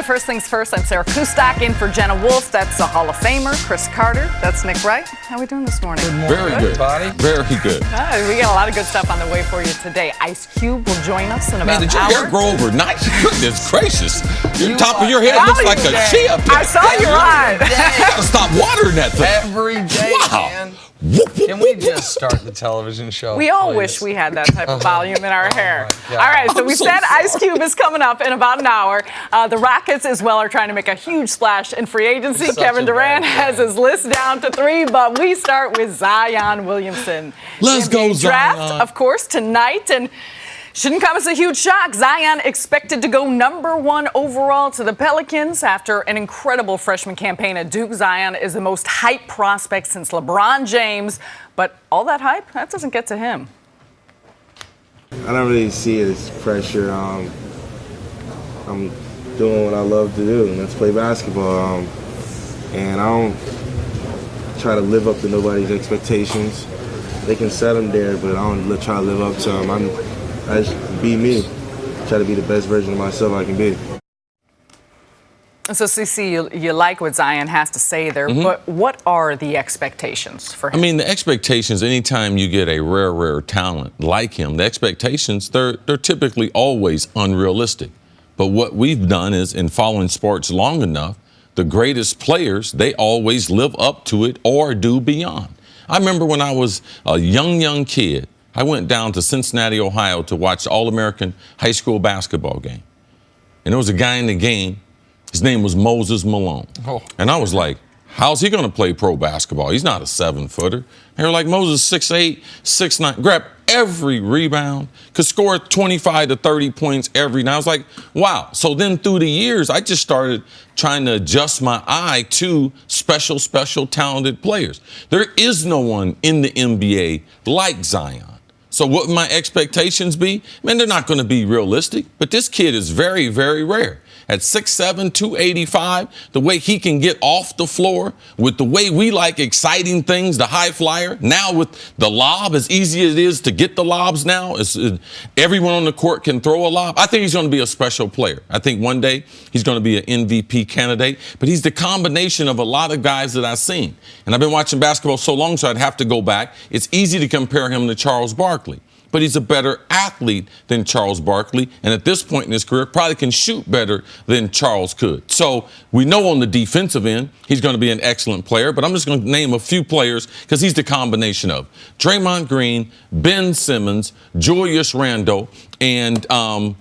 First things first, I'm Sarah Kustak in for Jenna Wolfe. That's a Hall of Famer, Cris Carter. That's Nick Wright. How are we doing this morning? Good morning, Very good. everybody. Very good. We got a lot of good stuff on the way for you today. Ice Cube will join us in about Man, did an your hour. hair grow overnight? Goodness gracious. Your top of your head looks like a chia pet. I saw you right. You gotta stop watering that thing. Every day, Wow. man. Can we just start the television show? We all please? wish we had that type of volume in our hair. my All God. right, so we so said sorry. Ice Cube is coming up in about an hour. The Rockets as well are trying to make a huge splash in free agency. Such Kevin a Durant bad has his list down to 3, but we start with Zion Williamson. Let's The go, NBA draft, Zion. of course, tonight. And shouldn't come as a huge shock. Zion expected to go #1 overall to the Pelicans after an incredible freshman campaign at Duke. Zion is the most hyped prospect since LeBron James, but all that hype, that doesn't get to him. I don't really see it as pressure. I'm doing what I love to do, and that's play basketball. And I don't try to live up to nobody's expectations. They can set them there, but I don't try to live up to them. I just be me. Try to be the best version of myself I can be. So, CC, you like what Zion has to say there, but what are the expectations for him? I mean, the expectations, anytime you get a rare talent like him, the expectations, they're typically always unrealistic. But what we've done is, in following sports long enough, the greatest players, they always live up to it or do beyond. I remember when I was a young kid, I went down to Cincinnati, Ohio to watch the All-American high school basketball game. And there was a guy in the game, his name was Moses Malone. Oh. And I was like, how's he going to play pro basketball? He's not a 7-footer. They were like, Moses 6'8", 6'9", grab every rebound, could score 25 to 30 points every night. I was like, wow. So then through the years, I just started trying to adjust my eye to special talented players. There is no one in the NBA like Zion. So what would my expectations be? Man, they're not going to be realistic, but this kid is very rare. At 6'7", 285, the way he can get off the floor, with the way we like exciting things, the high flyer, now with the lob, as easy as it is to get the lobs now, everyone on the court can throw a lob. I think he's going to be a special player. I think one day he's going to be an MVP candidate, but he's the combination of a lot of guys that I've seen. And I've been watching basketball so long, so I'd have to go back. It's easy to compare him to Charles Barkley, but he's a better athlete than Charles Barkley, and at this point in his career, probably can shoot better than Charles could. So we know on the defensive end, he's going to be an excellent player, but I'm just going to name a few players because he's the combination of Draymond Green, Ben Simmons, Julius Randle, and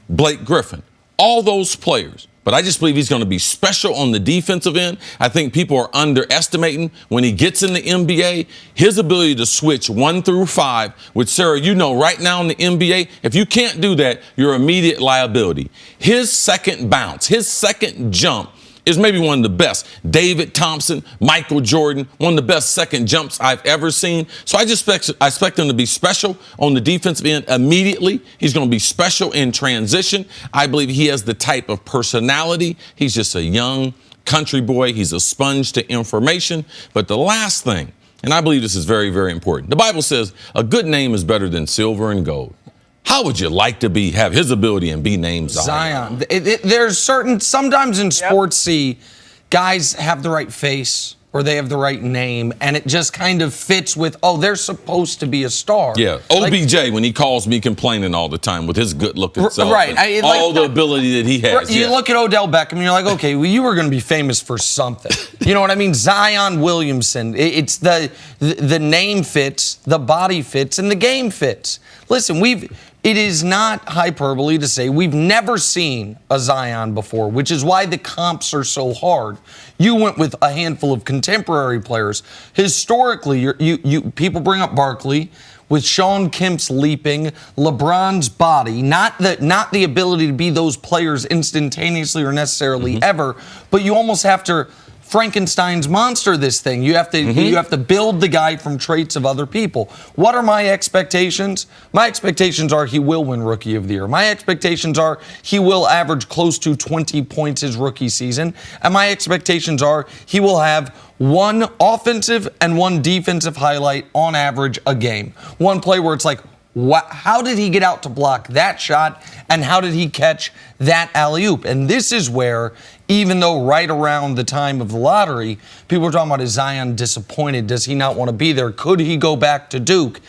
Blake Griffin. All those players. But I just believe he's going to be special on the defensive end. I think people are underestimating when he gets in the NBA, his ability to switch 1 through 5, which, Sarah, you know, right now in the NBA, if you can't do that, you're immediate liability. His second bounce, his second jump is maybe one of the best. David Thompson, Michael Jordan, one of the best second jumps I've ever seen. So I expect him to be special on the defensive end immediately. He's going to be special in transition. I believe he has the type of personality. He's just a young country boy. He's a sponge to information. But the last thing, and I believe this is very important, the Bible says a good name is better than silver and gold. How would you like to have his ability and be named Zion? There's sometimes in sports, guys have the right face or they have the right name, and it just kind of fits with, oh, they're supposed to be a star. Yeah, OBJ, when he calls me complaining all the time with his good-looking self, right? All the ability that he has. You look at Odell Beckham, and you're like, okay, well, you were going to be famous for something. You know what I mean? Zion Williamson. It's the name fits, the body fits, and the game fits. Listen, it is not hyperbole to say we've never seen a Zion before, which is why the comps are so hard. You went with a handful of contemporary players. Historically, people bring up Barkley with Sean Kemp's leaping, LeBron's body, not the ability to be those players instantaneously or necessarily ever, but you almost have to Frankenstein's monster this thing. You have to build the guy from traits of other people. What are my expectations? My expectations are he will win Rookie of the Year. My expectations are he will average close to 20 points his rookie season. And my expectations are he will have one offensive and one defensive highlight on average a game. One play where it's like, How did he get out to block that shot, and how did he catch that alley-oop? And this is where, even though right around the time of the lottery, people were talking about, is Zion disappointed? Does he not want to be there? Could he go back to Duke?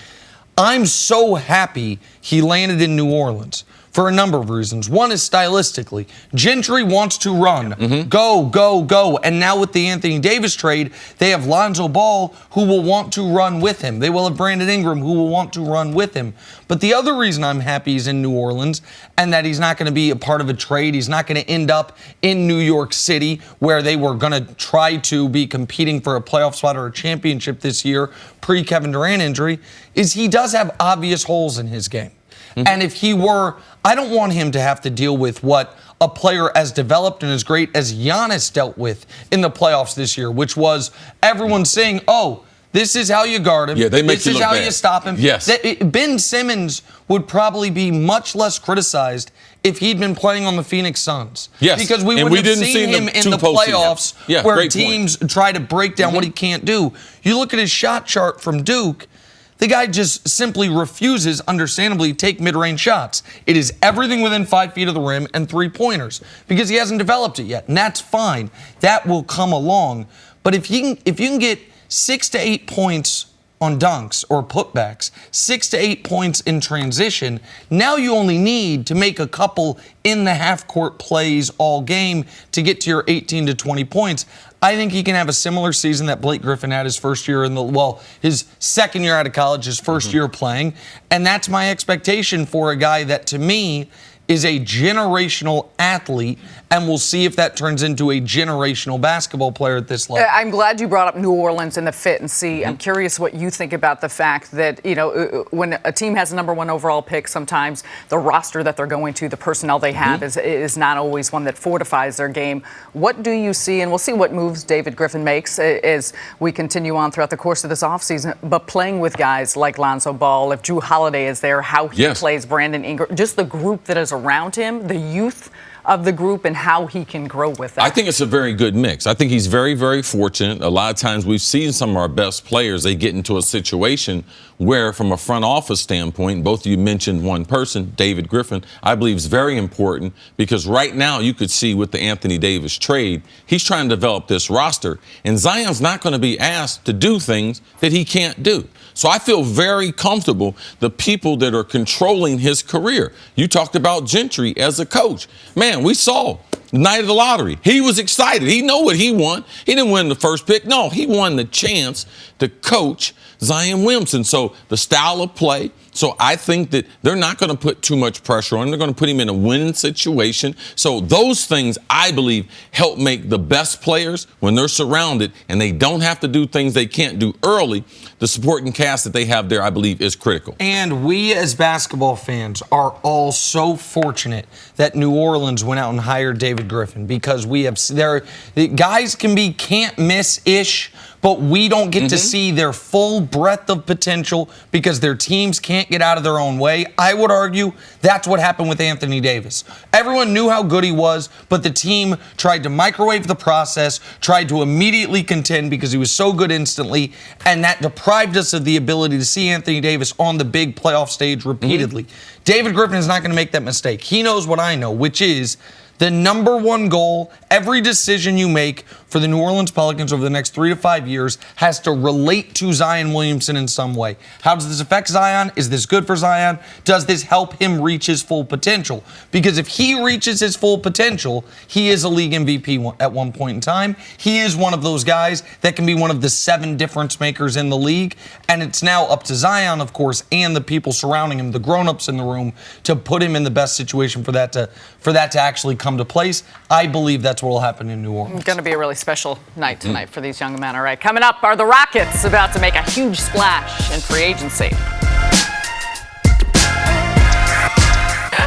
I'm so happy he landed in New Orleans for a number of reasons. One is stylistically. Gentry wants to run. Go, go, go. And now with the Anthony Davis trade, they have Lonzo Ball who will want to run with him. They will have Brandon Ingram who will want to run with him. But the other reason I'm happy he's in New Orleans and that he's not going to be a part of a trade, he's not going to end up in New York City where they were going to try to be competing for a playoff spot or a championship this year pre-Kevin Durant injury, is he does have obvious holes in his game. And if he were, I don't want him to have to deal with what a player as developed and as great as Giannis dealt with in the playoffs this year, which was everyone saying, oh, this is how you guard him. Yeah, they make this you is look how bad. you stop him. Yes. Ben Simmons would probably be much less criticized if he'd been playing on the Phoenix Suns. Yes. Because we And would we have didn't seen see him them in two the postseasons. playoffs Yeah, where great point. teams try to break down what he can't do. You look at his shot chart from Duke, the guy just simply refuses, understandably, to take mid-range shots. It is everything within 5 feet of the rim and three-pointers because he hasn't developed it yet, and that's fine. That will come along. But if you can get 6 to 8 points on dunks or putbacks, 6 to 8 points in transition, now you only need to make a couple in the half-court plays all game to get to your 18 to 20 points. I think he can have a similar season that Blake Griffin had his first year his second year out of college, his first year playing. And that's my expectation for a guy that, to me, is a generational athlete, and we'll see if that turns into a generational basketball player at this level. I'm glad you brought up New Orleans and the fit and see. I'm curious what you think about the fact that, when a team has a number one overall pick, sometimes the roster that they're going to, the personnel they have is not always one that fortifies their game. What do you see, and we'll see what moves David Griffin makes as we continue on throughout the course of this offseason, but playing with guys like Lonzo Ball, if Drew Holiday is there, how he plays Brandon Ingram, just the group that is around him, the youth of the group, and how he can grow with that. I think it's a very good mix. I think he's very, very fortunate. A lot of times we've seen some of our best players, they get into a situation where, from a front office standpoint, both of you mentioned one person, David Griffin, I believe is very important because right now you could see with the Anthony Davis trade, he's trying to develop this roster, and Zion's not going to be asked to do things that he can't do. So I feel very comfortable the people that are controlling his career. You talked about Gentry as a coach. Man, we saw the night of the lottery. He was excited. He knew what he won. He didn't win the first pick. No, he won the chance to coach Zion Williamson. So the style of play. So I think that they're not going to put too much pressure on him. They're going to put him in a winning situation. So those things, I believe, help make the best players when they're surrounded and they don't have to do things they can't do early. The supporting cast that they have there, I believe, is critical. And we as basketball fans are all so fortunate that New Orleans went out and hired David Griffin because we have guys can be can't miss-ish, but we don't get to see their full breadth of potential because their teams can't get out of their own way. I would argue that's what happened with Anthony Davis. Everyone knew how good he was, but the team tried to microwave the process, tried to immediately contend because he was so good instantly, and that deprived us of the ability to see Anthony Davis on the big playoff stage repeatedly. David Griffin is not going to make that mistake. He knows what I know, which is the number one goal, every decision you make for the New Orleans Pelicans over the next 3 to 5 years has to relate to Zion Williamson in some way. How does this affect Zion? Is this good for Zion? Does this help him reach his full potential? Because if he reaches his full potential, he is a league MVP at one point in time. He is one of those guys that can be one of the 7 difference makers in the league. And it's now up to Zion, of course, and the people surrounding him, the grown-ups in the room, to put him in the best situation for that to actually come to place. I believe that's what will happen in New Orleans. It's going to be a really special night tonight for these young men. All right, coming up are the Rockets about to make a huge splash in free agency.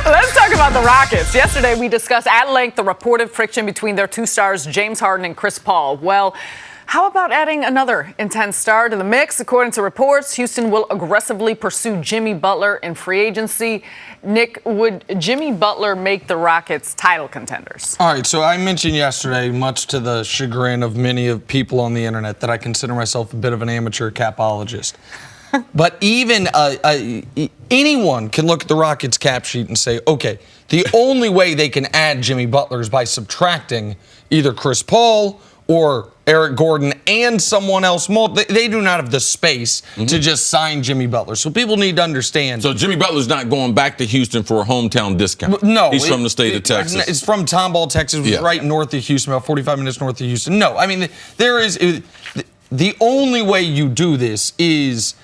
Let's talk about the Rockets. Yesterday, we discussed at length the reported friction between their 2 stars, James Harden and Chris Paul. Well, how about adding another intense star to the mix? According to reports, Houston will aggressively pursue Jimmy Butler in free agency. Nick, would Jimmy Butler make the Rockets title contenders? All right, so I mentioned yesterday, much to the chagrin of many of people on the internet, that I consider myself a bit of an amateur capologist. But even anyone can look at the Rockets cap sheet and say, okay, the only way they can add Jimmy Butler is by subtracting either Chris Paul or Eric Gordon and someone else. They do not have the space to just sign Jimmy Butler. So people need to understand. So Jimmy Butler's not going back to Houston for a hometown discount. No. He's from the state of Texas. It's from Tomball, Texas, which is right north of Houston, about 45 minutes north of Houston. No, I mean, the only way you do this is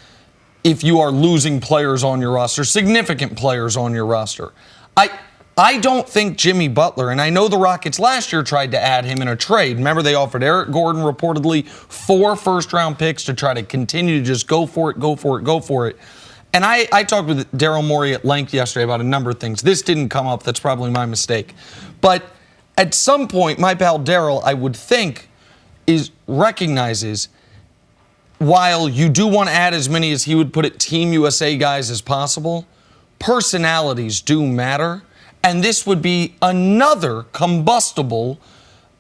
if you are losing players on your roster, significant players on your roster. I don't think Jimmy Butler, and I know the Rockets last year tried to add him in a trade. Remember, they offered Eric Gordon reportedly 4 first-round picks to try to continue to just go for it. And I talked with Daryl Morey at length yesterday about a number of things. This didn't come up. That's probably my mistake. But at some point, my pal Daryl, I would think, recognizes while you do want to add as many, as he would put it, Team USA guys as possible, personalities do matter. And this would be another combustible,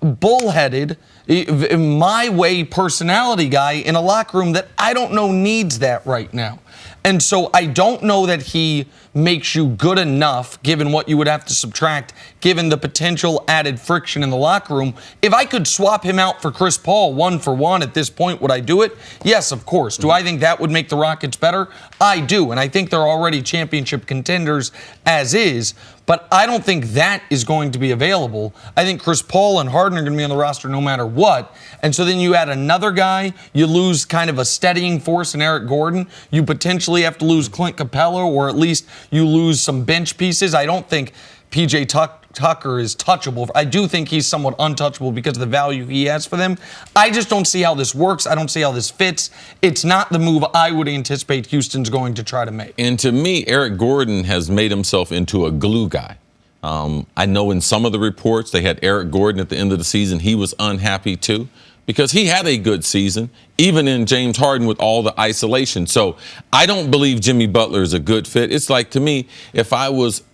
bullheaded, my way personality guy in a locker room that I don't know needs that right now. And so I don't know that he makes you good enough, given what you would have to subtract, given the potential added friction in the locker room. If I could swap him out for Chris Paul 1-for-1 at this point, would I do it? Yes, of course. Do I think that would make the Rockets better? I do. And I think they're already championship contenders as is. But I don't think that is going to be available. I think Chris Paul and Harden are going to be on the roster no matter what. And so then you add another guy, you lose kind of a steadying force in Eric Gordon. You potentially have to lose Clint Capella, or at least you lose some bench pieces. I don't think PJ Tucker is touchable. I do think he's somewhat untouchable because of the value he has for them. I just don't see how this works. I don't see how this fits. It's not the move I would anticipate Houston's going to try to make. And to me, Eric Gordon has made himself into a glue guy. I know in some of the reports they had Eric Gordon at the end of the season. He was unhappy too because he had a good season, even in James Harden with all the isolation. So I don't believe Jimmy Butler is a good fit. It's like, to me, if I was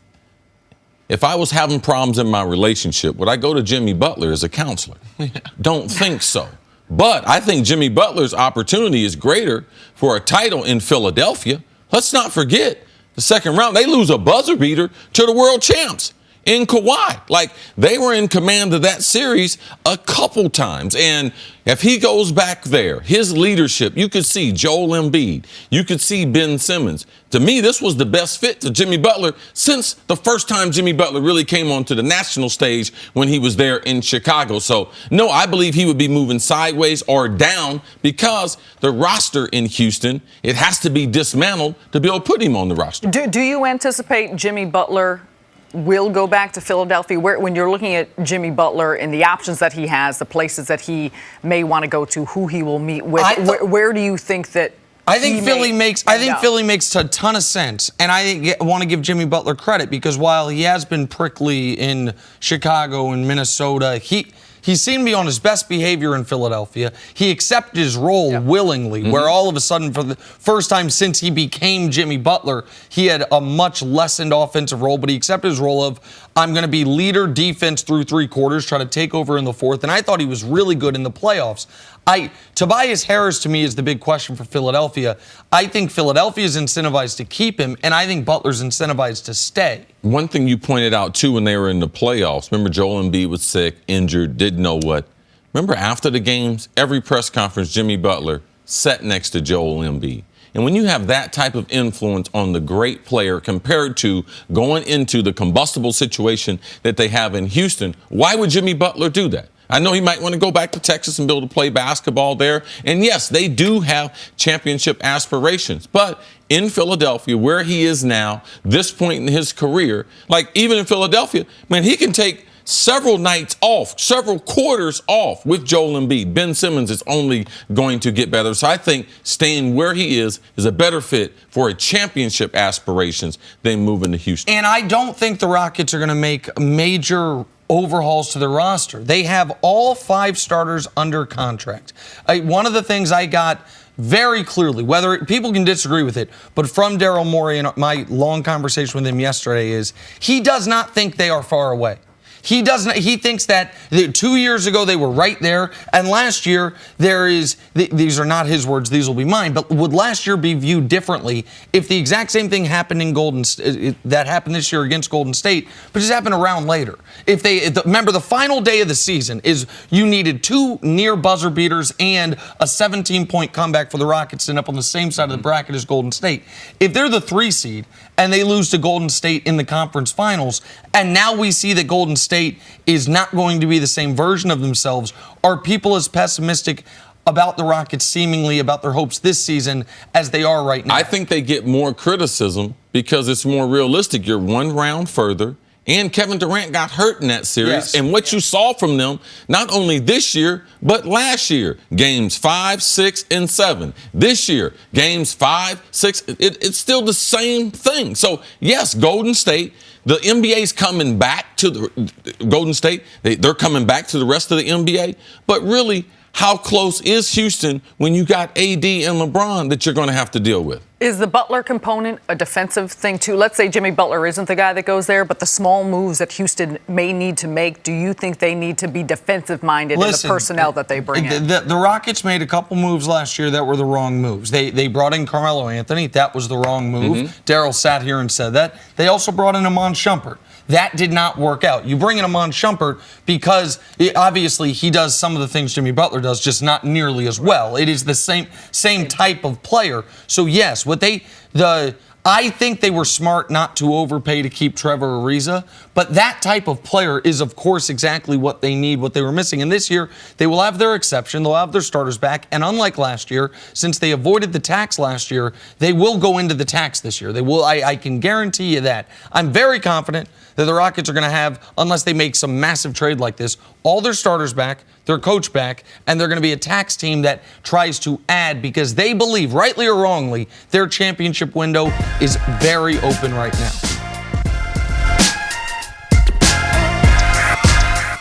having problems in my relationship, would I go to Jimmy Butler as a counselor? Don't think so. But I think Jimmy Butler's opportunity is greater for a title in Philadelphia. Let's not forget, the second round, they lose a buzzer beater to the world champs in Kawhi. Like, they were in command of that series a couple times. And if he goes back there, his leadership, you could see Joel Embiid, you could see Ben Simmons. To me, this was the best fit to Jimmy Butler since the first time Jimmy Butler really came onto the national stage when he was there in Chicago. So, no, I believe he would be moving sideways or down because the roster in Houston, it has to be dismantled to be able to put him on the roster. Do you anticipate Jimmy Butler will go back to Philadelphia? When you're looking at Jimmy Butler and the options that he has, the places that he may want to go to, who he will meet with, where do you think that I think Philly makes a ton of sense, and I want to give Jimmy Butler credit because while he has been prickly in Chicago and Minnesota, he seemed to be on his best behavior in Philadelphia. He accepted his role willingly, where all of a sudden, for the first time since he became Jimmy Butler, he had a much lessened offensive role, but he accepted his role of, I'm going to be leader defense through 3 quarters, try to take over in the 4th, and I thought he was really good in the playoffs. Tobias Harris, to me, is the big question for Philadelphia. I think Philadelphia is incentivized to keep him, and I think Butler's incentivized to stay. One thing you pointed out, too, when they were in the playoffs, remember Joel Embiid was sick, injured, didn't know what. Remember after the games, every press conference, Jimmy Butler sat next to Joel Embiid. And when you have that type of influence on the great player compared to going into the combustible situation that they have in Houston, why would Jimmy Butler do that? I know he might want to go back to Texas and be able to play basketball there. And yes, they do have championship aspirations. But in Philadelphia, where he is now, this point in his career, like even in Philadelphia, man, he can take several nights off, several quarters off with Joel Embiid. Ben Simmons is only going to get better. So I think staying where he is a better fit for a championship aspirations than moving to Houston. And I don't think the Rockets are going to make major overhauls to their roster. They have all 5 starters under contract. One of the things I got very clearly, whether people can disagree with it, but from Daryl Morey and my long conversation with him yesterday is he does not think they are far away. He doesn't. He thinks that 2 years ago they were right there, and last year these are not his words. These will be mine. But would last year be viewed differently if the exact same thing happened in that happened this year against Golden State, but just happened a round later? Remember, the final day of the season is you needed 2 near buzzer beaters and a 17-point comeback for the Rockets to end up on the same side of the bracket as Golden State. If they're the 3 seed and they lose to Golden State in the conference finals, and now we see that Golden State is not going to be the same version of themselves, are people as pessimistic about the Rockets, seemingly about their hopes this season, as they are right now? I think they get more criticism because it's more realistic. You're 1 round further. And Kevin Durant got hurt in that series. Yes. And what you saw from them, not only this year, but last year, games 5, 6, and 7. This year, games 5, 6, it's still the same thing. So, yes, Golden State, the NBA's coming back to the Golden State. They're coming back to the rest of the NBA. But really, how close is Houston when you got AD and LeBron that you're going to have to deal with? Is the Butler component a defensive thing, too? Let's say Jimmy Butler isn't the guy that goes there, but the small moves that Houston may need to make, do you think they need to be defensive-minded in the personnel that they bring in? The Rockets made a couple moves last year that were the wrong moves. They brought in Carmelo Anthony. That was the wrong move. Daryl sat here and said that. They also brought in Iman Shumpert. That did not work out. You bring in Iman Shumpert because obviously he does some of the things Jimmy Butler does, just not nearly as well. It is the same type of player. So yes, I think they were smart not to overpay to keep Trevor Ariza, but that type of player is, of course, exactly what they need, what they were missing. And this year, they will have their exception. They'll have their starters back. And unlike last year, since they avoided the tax last year, they will go into the tax this year. They will. I can guarantee you that. I'm very confident that the Rockets are going to have, unless they make some massive trade like this, all their starters back, their coach back, and they're going to be a tax team that tries to add because they believe, rightly or wrongly, their championship window is very open right now.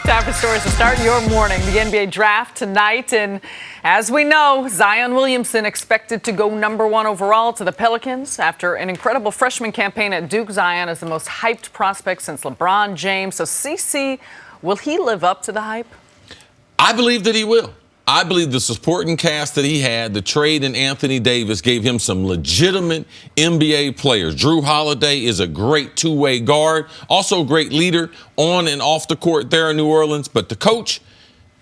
Time for stories to start your morning. The NBA draft tonight, and as we know, Zion Williamson expected to go #1 overall to the Pelicans after an incredible freshman campaign at Duke. Zion is the most hyped prospect since LeBron James. So, CC, will he live up to the hype? I believe that he will. I believe the supporting cast that he had, the trade in Anthony Davis, gave him some legitimate NBA players. Drew Holiday is a great two-way guard, also a great leader on and off the court there in New Orleans. But the coach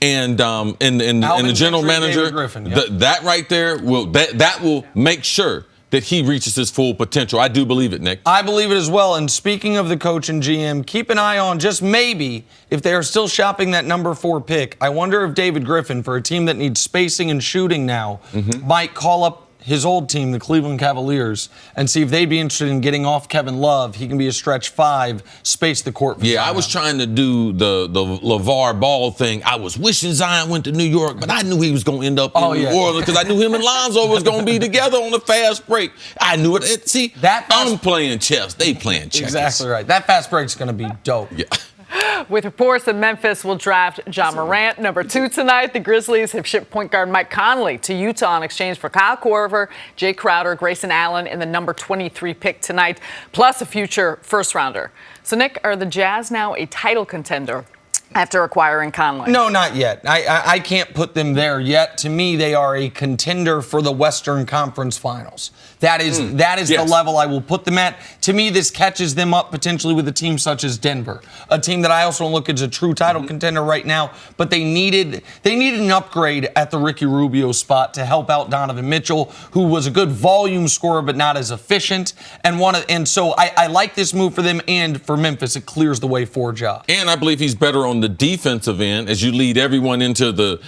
and the general manager, that right there that will make sure that he reaches his full potential. I do believe it, Nick. I believe it as well. And speaking of the coach and GM, keep an eye on, just maybe, if they are still shopping that #4 pick, I wonder if David Griffin, for a team that needs spacing and shooting now, might call up his old team, the Cleveland Cavaliers, and see if they'd be interested in getting off Kevin Love. He can be a stretch 5, space the court. Yeah, I was trying to do the LeVar Ball thing. I was wishing Zion went to New York, but I knew he was going to end up in New Orleans because I knew him and Lonzo was going to be together on the fast break. I knew it. See, I'm playing chess. They playing chess. Exactly right. That fast break's going to be dope. Yeah. With reports that Memphis will draft John Morant #2 tonight, the Grizzlies have shipped point guard Mike Conley to Utah in exchange for Kyle Korver, Jay Crowder, Grayson Allen in the #23 pick tonight, plus a future first-rounder. So, Nick, are the Jazz now a title contender after acquiring Conley? No, not yet. I can't put them there yet. To me, they are a contender for the Western Conference Finals. That is the level I will put them at. To me, this catches them up potentially with a team such as Denver, a team that I also look as a true title contender right now. But they needed an upgrade at the Ricky Rubio spot to help out Donovan Mitchell, who was a good volume scorer but not as efficient. And so I like this move for them, and for Memphis, it clears the way for Ja. And I believe he's better on the defensive end as you lead everyone into the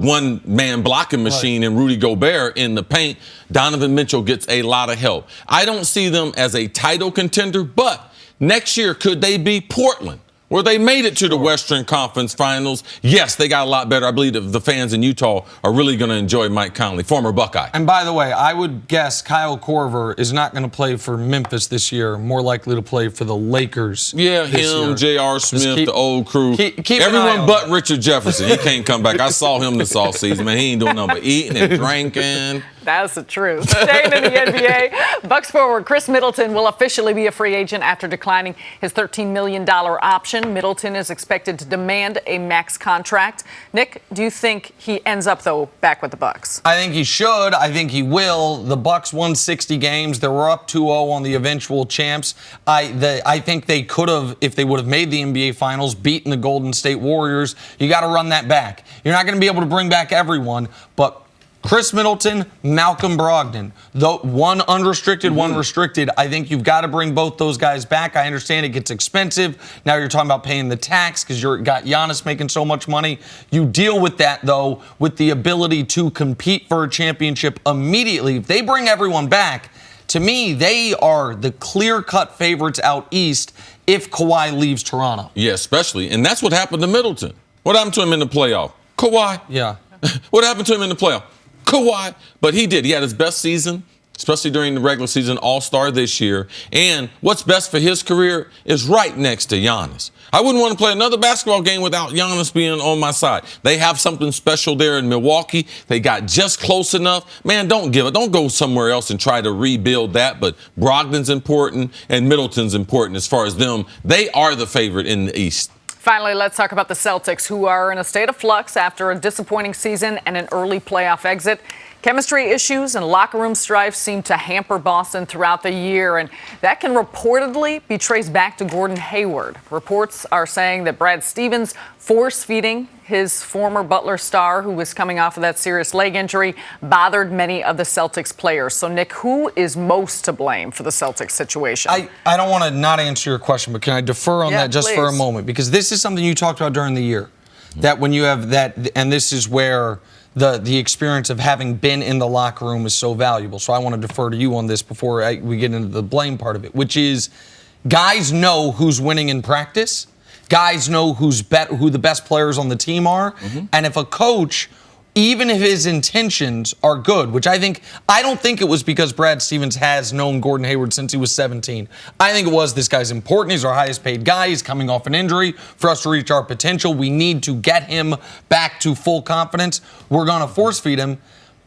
one-man blocking machine in Rudy Gobert in the paint. Donovan Mitchell gets a lot of help. I don't see them as a title contender, but next year, could they be Portland, where they made it to the Western Conference Finals? Yes, they got a lot better. I believe the fans in Utah are really going to enjoy Mike Conley, former Buckeye. And by the way, I would guess Kyle Korver is not going to play for Memphis this year, more likely to play for the Lakers. Yeah, him, J.R. Smith, the old crew. Everyone but Richard Jefferson. He can't come back. I saw him this offseason, man. He ain't doing nothing but eating and drinking. That's the truth. Staying in the NBA, Bucks forward Chris Middleton will officially be a free agent after declining his $13 million option. Middleton is expected to demand a max contract. Nick, do you think he ends up, though, back with the Bucks? I think he should. I think he will. The Bucks won 60 games. They were up 2-0 on the eventual champs. I think they could have, if they would have made the NBA Finals, beaten the Golden State Warriors. You got to run that back. You're not going to be able to bring back everyone, but Chris Middleton, Malcolm Brogdon, one unrestricted, one restricted. I think you've got to bring both those guys back. I understand it gets expensive. Now you're talking about paying the tax because you've got Giannis making so much money. You deal with that, though, with the ability to compete for a championship immediately. If they bring everyone back, to me, they are the clear-cut favorites out east if Kawhi leaves Toronto. Yeah, especially. And that's what happened to Middleton. What happened to him in the playoff? Kawhi. Yeah. What happened to him in the playoff? Kawhi. But he did. He had his best season, especially during the regular season, all-star this year. And what's best for his career is right next to Giannis. I wouldn't want to play another basketball game without Giannis being on my side. They have something special there in Milwaukee. They got just close enough. Man, don't give it. Don't go somewhere else and try to rebuild that. But Brogdon's important and Middleton's important as far as them. They are the favorite in the East. Finally, let's talk about the Celtics, who are in a state of flux after a disappointing season and an early playoff exit. Chemistry issues and locker room strife seem to hamper Boston throughout the year, and that can reportedly be traced back to Gordon Hayward. Reports are saying that Brad Stevens force-feeding his former Butler star, who was coming off of that serious leg injury, bothered many of the Celtics players. So, Nick, who is most to blame for the Celtics situation? I don't want to not answer your question, but can I defer on that just please. for a moment? Because this is something you talked about during the year, that when you have that, and this is where the experience of having been in the locker room is so valuable. So I want to defer to you on this before we get into the blame part of it, which is guys know who's winning in practice. Guys know who the best players on the team are. And if a coach, even if his intentions are good, which I don't think it was because Brad Stevens has known Gordon Hayward since he was 17. I think it was, this guy's important. He's our highest paid guy. He's coming off an injury. For us to reach our potential, we need to get him back to full confidence. We're going to force feed him.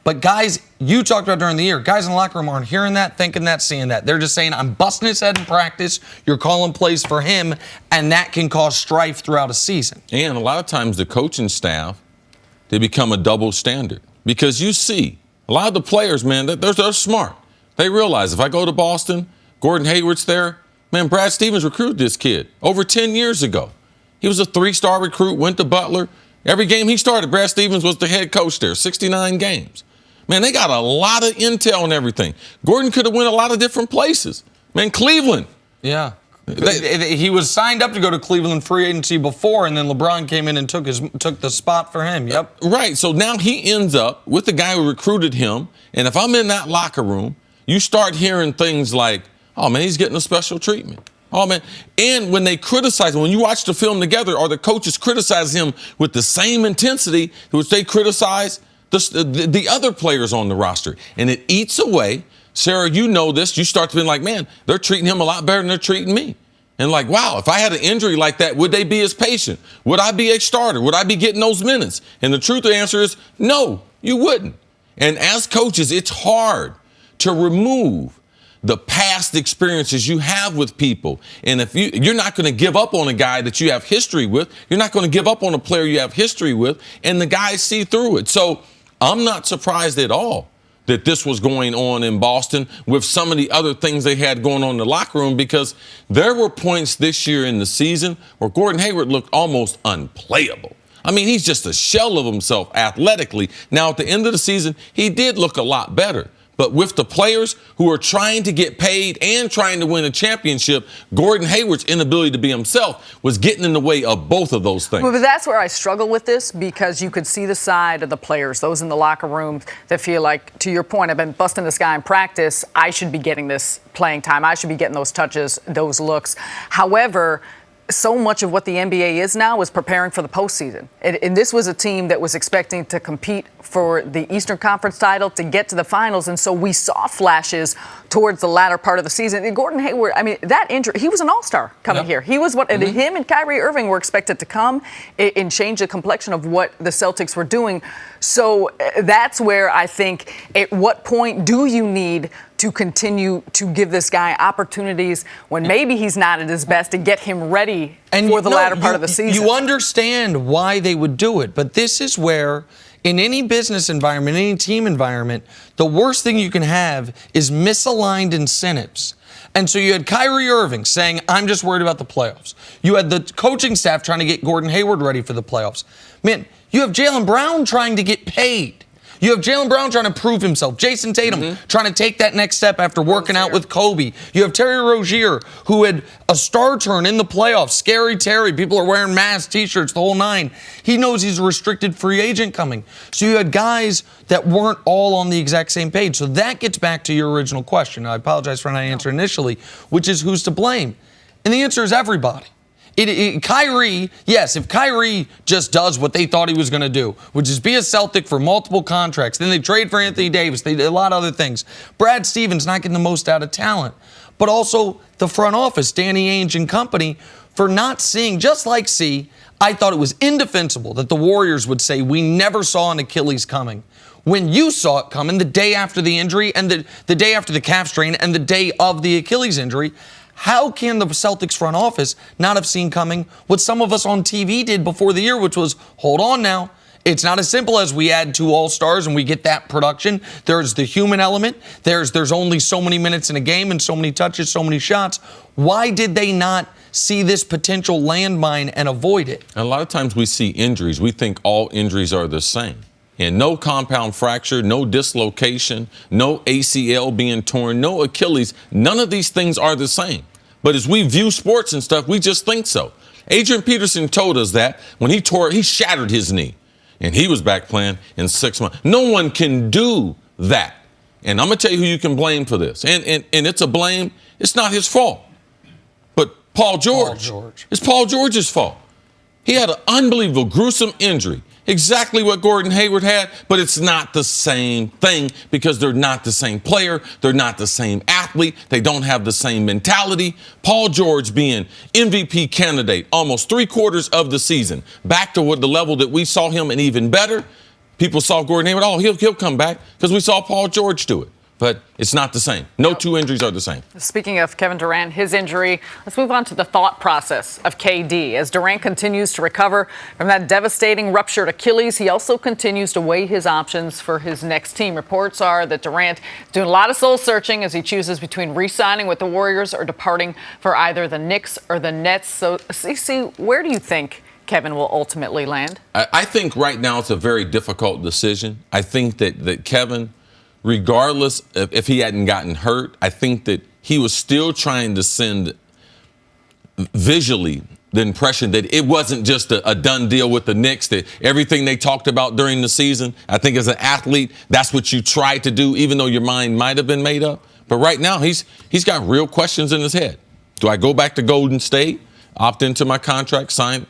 But guys, you talked about during the year, guys in the locker room aren't hearing that, thinking that, seeing that. They're just saying, I'm busting his head in practice. You're calling plays for him, and that can cause strife throughout a season. And a lot of times the coaching staff, they become a double standard. Because you see, a lot of the players, man, they're smart. They realize if I go to Boston, Gordon Hayward's there. Man, Brad Stevens recruited this kid over 10 years ago. He was a 3-star recruit, went to Butler. Every game he started, Brad Stevens was the head coach there, 69 games. Man, they got a lot of intel and everything. Gordon could have went a lot of different places. Man, Cleveland. Yeah. He was signed up to go to Cleveland free agency before, and then LeBron came in and took the spot for him. Yep. Right. So now he ends up with the guy who recruited him. And if I'm in that locker room, you start hearing things like, oh, man, he's getting a special treatment. Oh, man. And when they criticize him, when you watch the film together, or the coaches criticize him with the same intensity which they criticize the other players on the roster. And it eats away. Sarah, you know this. You start to be like, man, they're treating him a lot better than they're treating me. And like, wow, if I had an injury like that, would they be as patient? Would I be a starter? Would I be getting those minutes? And the truth of the answer is no, you wouldn't. And as coaches, it's hard to remove the past experiences you have with people. And if you're not going to give up on a guy that you have history with, you're not going to give up on a player you have history with, and the guys see through it. So I'm not surprised at all that this was going on in Boston with some of the other things they had going on in the locker room, because there were points this year in the season where Gordon Hayward looked almost unplayable. I mean, he's just a shell of himself athletically. Now, at the end of the season, he did look a lot better. But with the players who are trying to get paid and trying to win a championship, Gordon Hayward's inability to be himself was getting in the way of both of those things. Well, but that's where I struggle with this, because you could see the side of the players, those in the locker room that feel like, to your point, I've been busting this guy in practice. I should be getting this playing time. I should be getting those touches, those looks. However, so much of what the NBA is now is preparing for the postseason. And this was a team that was expecting to compete for the Eastern Conference title, to get to the finals. And so we saw flashes towards the latter part of the season. And Gordon Hayward, I mean, that injury, he was an all-star coming here. He was and him and Kyrie Irving were expected to come and change the complexion of what the Celtics were doing. So that's where I think, at what point do you need to continue to give this guy opportunities when maybe he's not at his best, to get him ready for the latter part of the season? You understand why they would do it, but this is where, in any business environment, any team environment, the worst thing you can have is misaligned incentives. And so you had Kyrie Irving saying, I'm just worried about the playoffs. You had the coaching staff trying to get Gordon Hayward ready for the playoffs. Man, you have Jaylen Brown trying to get paid. You have Jaylen Brown trying to prove himself. Jason Tatum trying to take that next step after working out with Kobe. You have Terry Rozier, who had a star turn in the playoffs. Scary Terry. People are wearing masks, T-shirts, the whole nine. He knows he's a restricted free agent coming. So you had guys that weren't all on the exact same page. So that gets back to your original question. I apologize for not answering initially, which is who's to blame? And the answer is everybody. Kyrie, yes, if Kyrie just does what they thought he was going to do, which is be a Celtic for multiple contracts, then they trade for Anthony Davis, they did a lot of other things. Brad Stevens not getting the most out of talent. But also the front office, Danny Ainge and company, for not seeing, just like I thought it was indefensible that the Warriors would say, we never saw an Achilles coming. When you saw it coming the day after the injury and the day after the calf strain and the day of the Achilles injury, how can the Celtics front office not have seen coming what some of us on TV did before the year, which was, hold on now. It's not as simple as we add 2 all-stars and we get that production. There's the human element. There's only so many minutes in a game and so many touches, so many shots. Why did they not see this potential landmine and avoid it? And a lot of times we see injuries. We think all injuries are the same. And no compound fracture, no dislocation, no ACL being torn, no Achilles. None of these things are the same. But as we view sports and stuff, we just think so. Adrian Peterson told us that when he shattered his knee and he was back playing in 6 months. No one can do that. And I'm going to tell you who you can blame for this. And it's a blame. It's not his fault. But Paul George. It's Paul George's fault. He had an unbelievable, gruesome injury. Exactly what Gordon Hayward had, but it's not the same thing because they're not the same player. They're not the same athlete. They don't have the same mentality. Paul George being MVP candidate almost 3/4 of the season, back to what the level that we saw him and even better. People saw Gordon Hayward, oh, he'll come back because we saw Paul George do it. But it's not the same. No 2 injuries are the same. Speaking of Kevin Durant, his injury, let's move on to the thought process of KD. As Durant continues to recover from that devastating ruptured Achilles, he also continues to weigh his options for his next team. Reports are that Durant doing a lot of soul searching as he chooses between re-signing with the Warriors or departing for either the Knicks or the Nets. So, Cece, where do you think Kevin will ultimately land? I think right now it's a very difficult decision. I think that Kevin, regardless of if he hadn't gotten hurt, I think that he was still trying to send visually the impression that it wasn't just a done deal with the Knicks, that everything they talked about during the season, I think as an athlete, that's what you try to do, even though your mind might have been made up. But right now, he's got real questions in his head. Do I go back to Golden State, opt into my contract, sign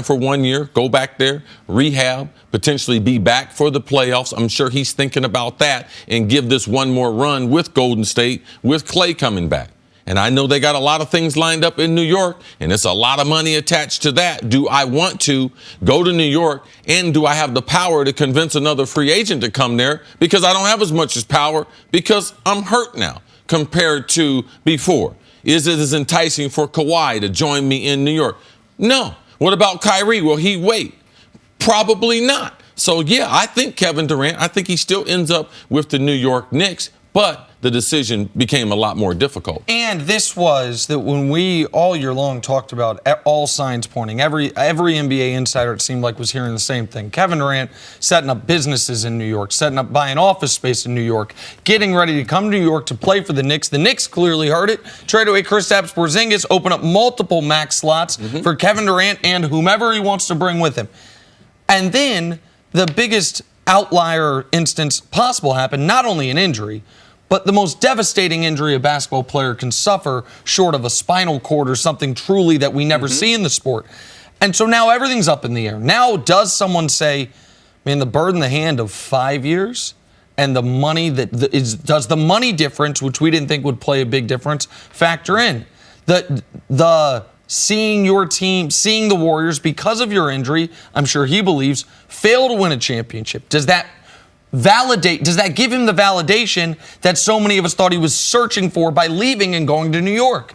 for 1 year, go back there, rehab, potentially be back for the playoffs? I'm sure he's thinking about that and give this one more run with Golden State, with Klay coming back. And I know they got a lot of things lined up in New York, and it's a lot of money attached to that. Do I want to go to New York, and do I have the power to convince another free agent to come there? Because I don't have as much as power because I'm hurt now compared to before. Is it as enticing for Kawhi to join me in New York? No. What about Kyrie? Will he wait? Probably not. So, yeah, I think Kevin Durant, I think he still ends up with the New York Knicks, but the decision became a lot more difficult. And this was that when we all year long talked about all signs pointing, every NBA insider, it seemed like, was hearing the same thing. Kevin Durant setting up businesses in New York, buying office space in New York, getting ready to come to New York to play for the Knicks. The Knicks clearly heard it. Trade away Kristaps Porzingis, open up multiple max slots for Kevin Durant and whomever he wants to bring with him. And then the biggest outlier instance possible happened, not only an injury, but the most devastating injury a basketball player can suffer, short of a spinal cord or something truly that we never see in the sport. And so now everything's up in the air. Now, does someone say, man, the bird in the hand of 5 years and the money does the money difference, which we didn't think would play a big difference, factor in? The seeing your team, seeing the Warriors, because of your injury, I'm sure he believes, fail to win a championship. Does that give him the validation that so many of us thought he was searching for by leaving and going to New York?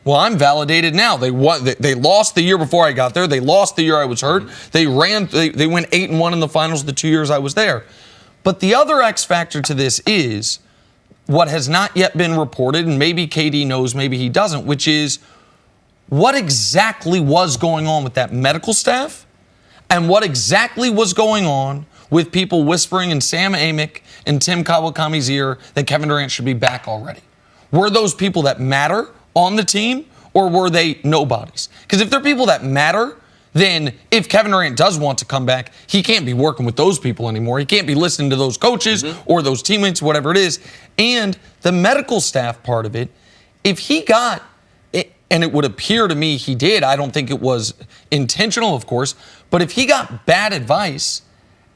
Well, I'm validated now. They lost the year before I got there. They lost the year I was hurt. They went 8-1 in the finals the 2 years I was there. But the other X factor to this is what has not yet been reported, and maybe KD knows, maybe he doesn't, which is what exactly was going on with that medical staff and what exactly was going on with people whispering in Sam Amick and Tim Kawakami's ear that Kevin Durant should be back already. Were those people that matter on the team, or were they nobodies? Because if they're people that matter, then if Kevin Durant does want to come back, he can't be working with those people anymore. He can't be listening to those coaches or those teammates, whatever it is. And the medical staff part of it, if he got, and it would appear to me he did, I don't think it was intentional, of course, but if he got bad advice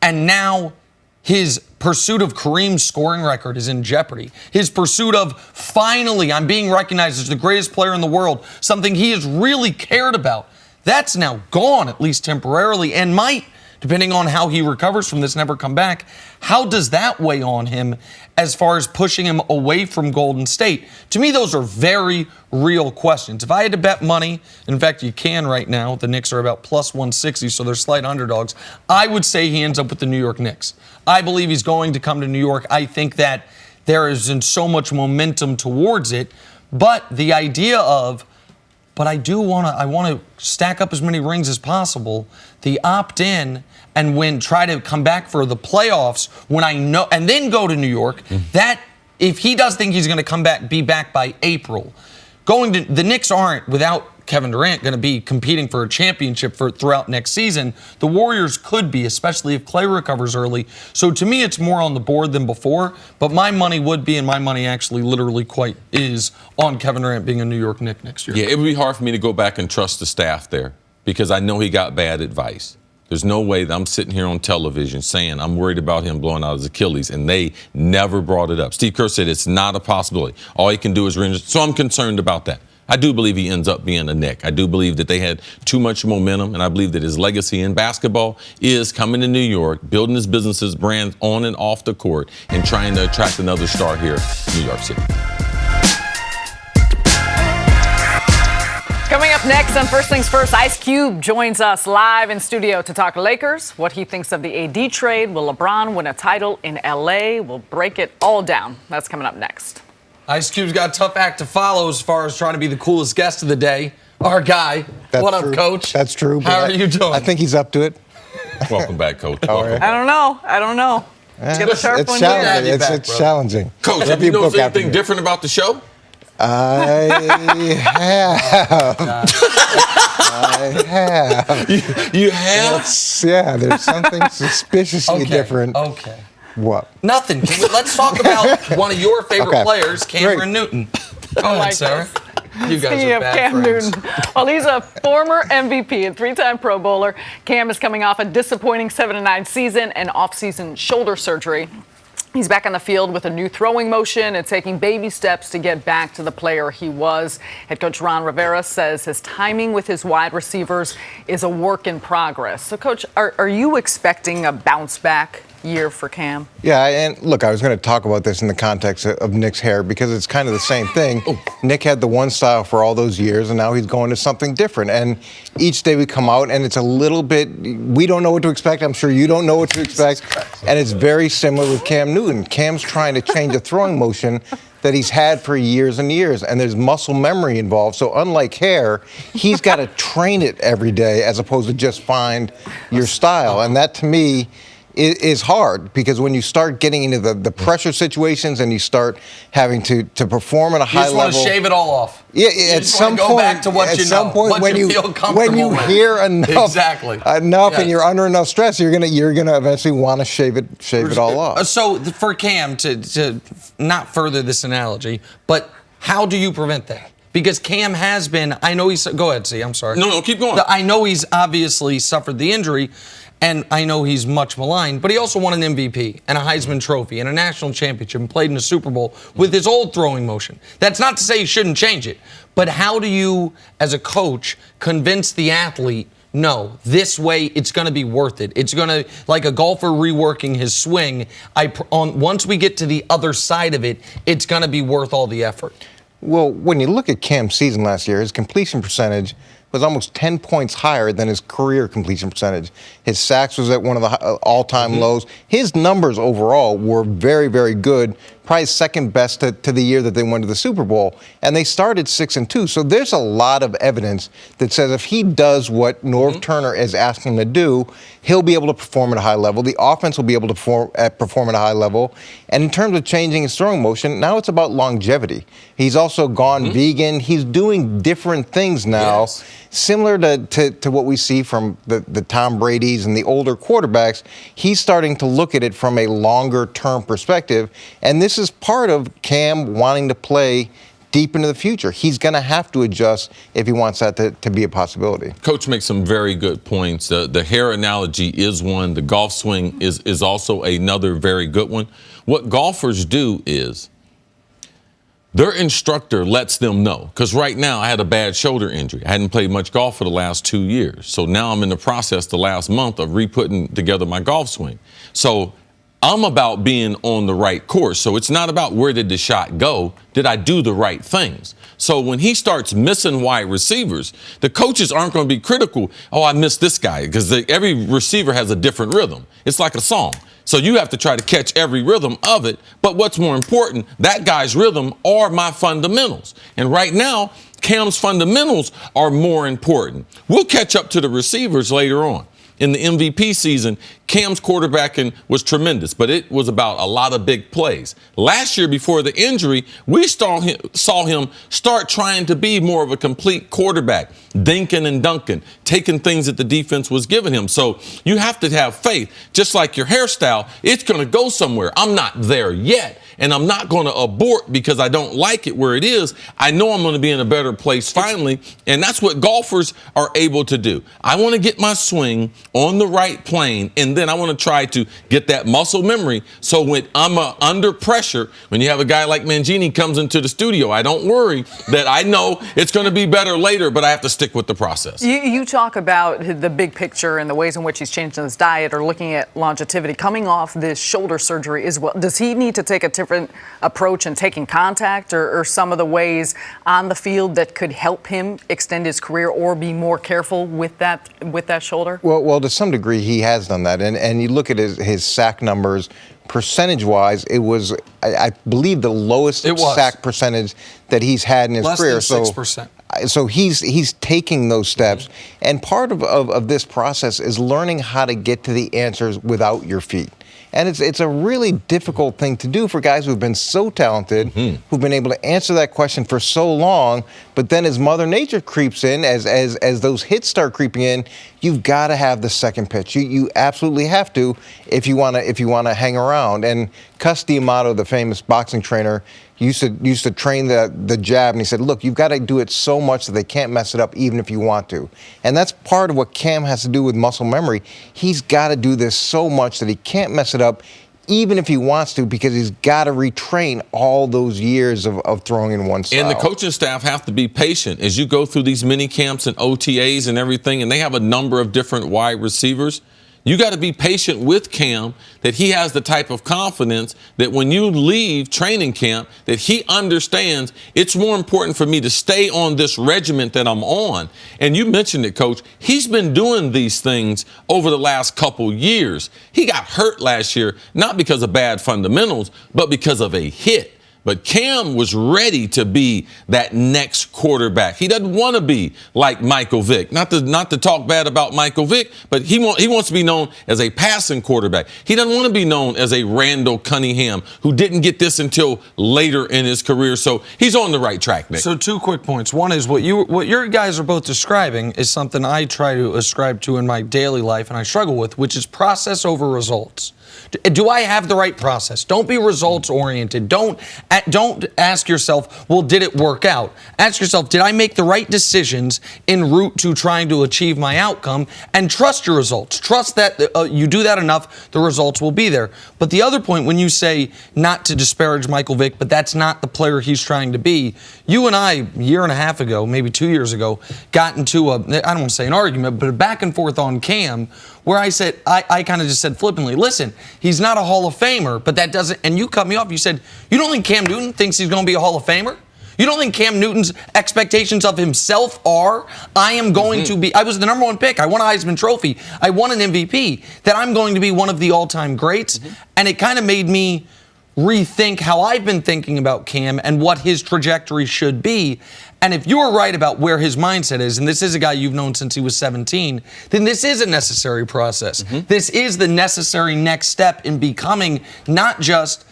and now his pursuit of Kareem's scoring record is in jeopardy, his pursuit of finally I'm being recognized as the greatest player in the world, something he has really cared about, that's now gone, at least temporarily, and might, depending on how he recovers from this, never come back. How does that weigh on him as far as pushing him away from Golden State? To me, those are very real questions. If I had to bet money, in fact, you can right now, the Knicks are about plus 160, so they're slight underdogs, I would say he ends up with the New York Knicks. I believe he's going to come to New York. I think that there isn't so much momentum towards it, but the idea of, but I want to stack up as many rings as possible, the opt-in and try to come back for the playoffs when I know, and then go to New York, that if he does think he's going to be back by April, the Knicks aren't, without Kevin Durant, going to be competing for a championship throughout next season. The Warriors could be, especially if Clay recovers early. So to me, it's more on the board than before. But my money would be, and my money actually literally quite is, on Kevin Durant being a New York Knick next year. Yeah, it would be hard for me to go back and trust the staff there because I know he got bad advice. There's no way that I'm sitting here on television saying I'm worried about him blowing out his Achilles, and they never brought it up. Steve Kerr said it's not a possibility. All he can do is so I'm concerned about that. I do believe he ends up being a Knick. I do believe that they had too much momentum, and I believe that his legacy in basketball is coming to New York, building his businesses, brands on and off the court, and trying to attract another star here in New York City. Coming up next on First Things First, Ice Cube joins us live in studio to talk Lakers, what he thinks of the AD trade. Will LeBron win a title in LA? We'll break it all down. That's coming up next. Ice Cube's got a tough act to follow as far as trying to be the coolest guest of the day. Our guy. That's what up, true. Coach? That's true. How are you doing? I think he's up to it. Welcome back, Coach. Right. I don't know. It's got a sharp one challenging. here. It's challenging. Coach, have you noticed anything different about the show? I have. You have? Yeah, there's something suspiciously different. Okay. What? Nothing. Let's talk about one of your favorite players, Cameron Great. Newton. Go on, Sarah. You guys Speaking are of bad Cam friends. Newton, well, he's a former MVP and three-time Pro Bowler. Cam is coming off a disappointing 7-9 season and off-season shoulder surgery. He's back on the field with a new throwing motion and taking baby steps to get back to the player he was. Head coach Ron Rivera says his timing with his wide receivers is a work in progress. So, Coach, are you expecting a bounce-back year for Cam? Yeah, and look, I was going to talk about this in the context of Nick's hair because it's kind of the same thing. Nick had the one style for all those years, and now he's going to something different. And each day we come out, and it's a little bit, we don't know what to expect. I'm sure you don't know what to expect. And it's very similar with Cam Newton. Cam's trying to change a throwing motion that he's had for years and years, and there's muscle memory involved. So unlike hair, he's got to train it every day as opposed to just find your style. And that, to me, is hard, because when you start getting into the pressure situations and you start having to perform at a high level, you just want to shave it all off. Yeah, you at some point, back to what at you some know, point, what when you you feel comfortable when you with. hear enough, Exactly. and you're under enough stress, you're gonna eventually want to shave it all off. So for Cam, to not further this analogy, but how do you prevent that? Because Cam has been, I know he's, go ahead, see, I'm sorry. No, keep going. I know he's obviously suffered the injury, and I know he's much maligned, but he also won an MVP and a Heisman Trophy and a national championship and played in a Super Bowl with his old throwing motion. That's not to say you shouldn't change it, but how do you, as a coach, convince the athlete, no, this way it's going to be worth it. It's going to, like a golfer reworking his swing, once we get to the other side of it, it's going to be worth all the effort. Well, when you look at Cam's season last year, his completion percentage was almost 10 points higher than his career completion percentage. His sacks was at one of the all-time lows. His numbers overall were very, very good, probably second best to the year that they went to the Super Bowl. And they started 6-2. So there's a lot of evidence that says if he does what Norv Turner is asking him to do, he'll be able to perform at a high level. The offense will be able to perform at a high level. And in terms of changing his throwing motion, now it's about longevity. He's also gone vegan. He's doing different things now. Yes. Similar to what we see from the Tom Brady's and the older quarterbacks, he's starting to look at it from a longer-term perspective. And this is part of Cam wanting to play deep into the future. He's going to have to adjust if he wants that to be a possibility. Coach makes some very good points. The hair analogy is one. The golf swing is also another very good one. What golfers do is their instructor lets them know, because right now I had a bad shoulder injury. I hadn't played much golf for the last 2 years. So now I'm in the process the last month of re-putting together my golf swing. So I'm about being on the right course. So it's not about where did the shot go. Did I do the right things? So when he starts missing wide receivers, the coaches aren't going to be critical. Oh, I missed this guy, because every receiver has a different rhythm. It's like a song. So you have to try to catch every rhythm of it. But what's more important, that guy's rhythm are my fundamentals. And right now, Cam's fundamentals are more important. We'll catch up to the receivers later on. In the MVP season, Cam's quarterbacking was tremendous, but it was about a lot of big plays. Last year, before the injury, we saw him start trying to be more of a complete quarterback, dinking and dunking, taking things that the defense was giving him. So you have to have faith. Just like your hairstyle, it's going to go somewhere. I'm not there yet, and I'm not going to abort because I don't like it where it is. I know I'm going to be in a better place finally, and that's what golfers are able to do. I want to get my swing on the right plane, and then I want to try to get that muscle memory so when I'm under pressure, when you have a guy like Mangini comes into the studio, I don't worry that I know it's going to be better later, but I have to stick with the process. You talk about the big picture and the ways in which he's changed his diet or looking at longevity. Coming off this shoulder surgery as well, does he need to take a different approach in taking contact or some of the ways on the field that could help him extend his career or be more careful with that shoulder? Well, to some degree, he has done that. And you look at his sack numbers, percentage-wise, it was, I believe, the lowest sack percentage that he's had in his career. Less than 6%. So he's taking those steps. And part of this process is learning how to get to the answers without your feet. And it's a really difficult thing to do for guys who've been so talented, who've been able to answer that question for so long. But then as Mother Nature creeps in, as those hits start creeping in, you've got to have the second pitch. You absolutely have to if you want to hang around. And Cus D'Amato, the famous boxing trainer, used to train the jab, and he said, look, you've got to do it so much that they can't mess it up even if you want to. And that's part of what Cam has to do with muscle memory. He's got to do this so much that he can't mess it up even if he wants to, because he's got to retrain all those years of throwing in one style. And the coaching staff have to be patient as you go through these mini camps and OTAs and everything, and they have a number of different wide receivers. You got to be patient with Cam, that he has the type of confidence that when you leave training camp, that he understands it's more important for me to stay on this regiment that I'm on. And you mentioned it, Coach. He's been doing these things over the last couple years. He got hurt last year, not because of bad fundamentals, but because of a hit. But Cam was ready to be that next quarterback. He doesn't want to be like Michael Vick. Not to talk bad about Michael Vick, but he wants to be known as a passing quarterback. He doesn't want to be known as a Randall Cunningham who didn't get this until later in his career. So he's on the right track, Nick. So 2 quick points. One is what your guys are both describing is something I try to ascribe to in my daily life and I struggle with, which is process over results. Do I have the right process? Don't be results oriented. Don't ask yourself, well, did it work out? Ask yourself, did I make the right decisions en route to trying to achieve my outcome? And trust your results. Trust that you do that enough, the results will be there. But the other point, when you say not to disparage Michael Vick, but that's not the player he's trying to be, you and I, a year and a half ago, maybe 2 years ago, got into I don't want to say an argument, but a back and forth on Cam, where I said, I kind of just said flippantly, listen, he's not a Hall of Famer, but that doesn't, and you cut me off. You said, you don't think Cam Newton thinks he's going to be a Hall of Famer? You don't think Cam Newton's expectations of himself are, I am going to be, I was the #1 pick, I won a Heisman Trophy, I won an MVP, that I'm going to be one of the all-time greats, and it kind of made me rethink how I've been thinking about Cam and what his trajectory should be. And if you're right about where his mindset is, and this is a guy you've known since he was 17, then this is a necessary process. This is the necessary next step in becoming not just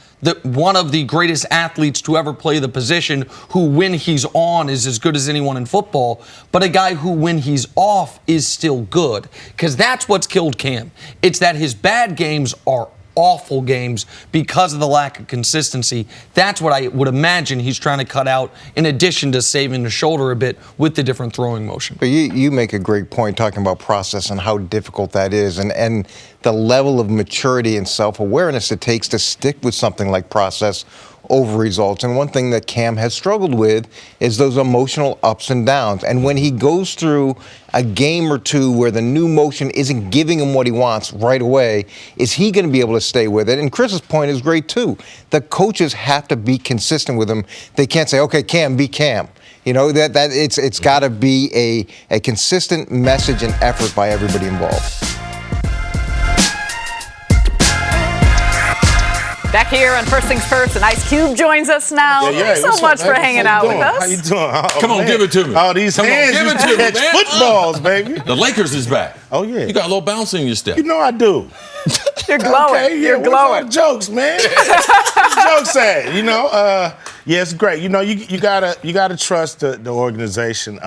one of the greatest athletes to ever play the position, who when he's on is as good as anyone in football, but a guy who when he's off is still good. Because that's what's killed Cam. It's that his bad games are awful games because of the lack of consistency. That's what I would imagine he's trying to cut out, in addition to saving the shoulder a bit with the different throwing motion. But you make a great point talking about process and how difficult that is, and the level of maturity and self-awareness it takes to stick with something like process over results. And one thing that Cam has struggled with is those emotional ups and downs. And when he goes through a game or two where the new motion isn't giving him what he wants right away, is he going to be able to stay with it? And Chris's point is great too. The coaches have to be consistent with him. They can't say, okay, Cam, be Cam. You know, that it's got to be a consistent message and effort by everybody involved. Back here on First Things First, and Ice Cube joins us now. Thanks so much for hanging out with us. How you doing? Oh, Come on, give it to me. Oh, these hands, give you it to me, catch man. footballs, baby. The Lakers is back. Oh, yeah. You got a little bounce in your step. You know I do. You're glowing. Okay, yeah, You're where's glowing. all the jokes, man. Jokes at, you know. Yeah, it's great. You know, you gotta trust the organization.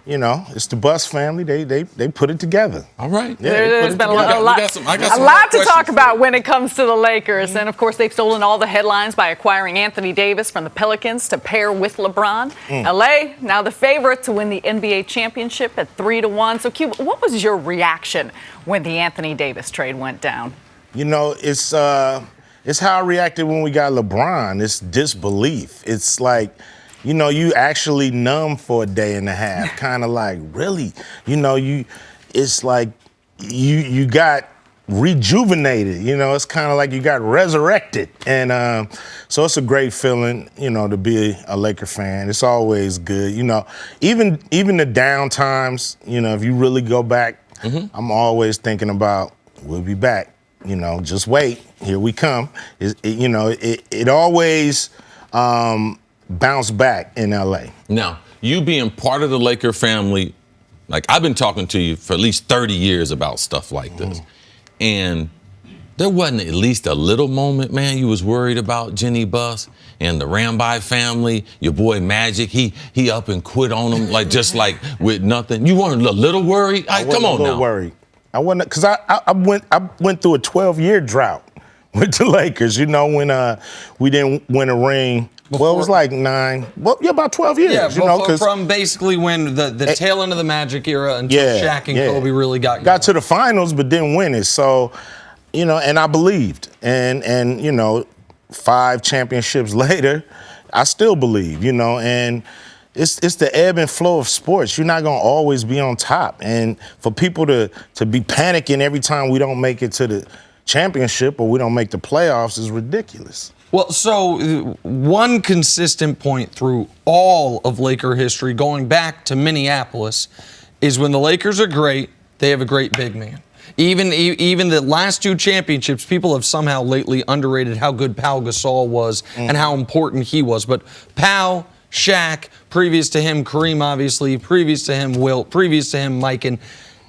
You know, it's the Bus family. They put it together. All right. Yeah, There's been a lot to talk about when it comes to the Lakers. And, of course, they've stolen all the headlines by acquiring Anthony Davis from the Pelicans to pair with LeBron. L.A., now the favorite to win the NBA championship at 3-1. So, Q, what was your reaction when the Anthony Davis trade went down? You know, it's how I reacted when we got LeBron. It's disbelief. It's like, you know, you actually numb for a day and a half, kind of like, really? You know, it's like you got rejuvenated, you know, it's kind of like you got resurrected. And so it's a great feeling, you know, to be a Laker fan. It's always good, you know, even the down times, you know, if you really go back, I'm always thinking about, we'll be back, you know, just wait, here we come. It always bounce back in L.A. Now, you being part of the Laker family, like I've been talking to you for at least 30 years about stuff like this. And there wasn't at least a little moment, man, you was worried about Jenny Buss and the Ramby family, your boy Magic, he up and quit on them, like just like with nothing. You weren't a little worried? Come on now. Worried. I wasn't, because I went through a 12-year drought with the Lakers, you know, when we didn't win a ring. Well, it was like 9. Well, yeah, about 12 years. Yeah, you know, from basically when the tail end of the Magic era until Shaq and Kobe really got to the finals, but didn't win it. So, you know, and I believed, and you know, 5 championships later, I still believe. You know, and it's the ebb and flow of sports. You're not gonna always be on top, and for people to be panicking every time we don't make it to the championship or we don't make the playoffs is ridiculous. Well, so one consistent point through all of Laker history, going back to Minneapolis, is when the Lakers are great, they have a great big man. Even the last 2 championships, people have somehow lately underrated how good Pau Gasol was and how important he was. But Pau, Shaq, previous to him, Kareem, obviously, previous to him, Wilt, previous to him, Mike. And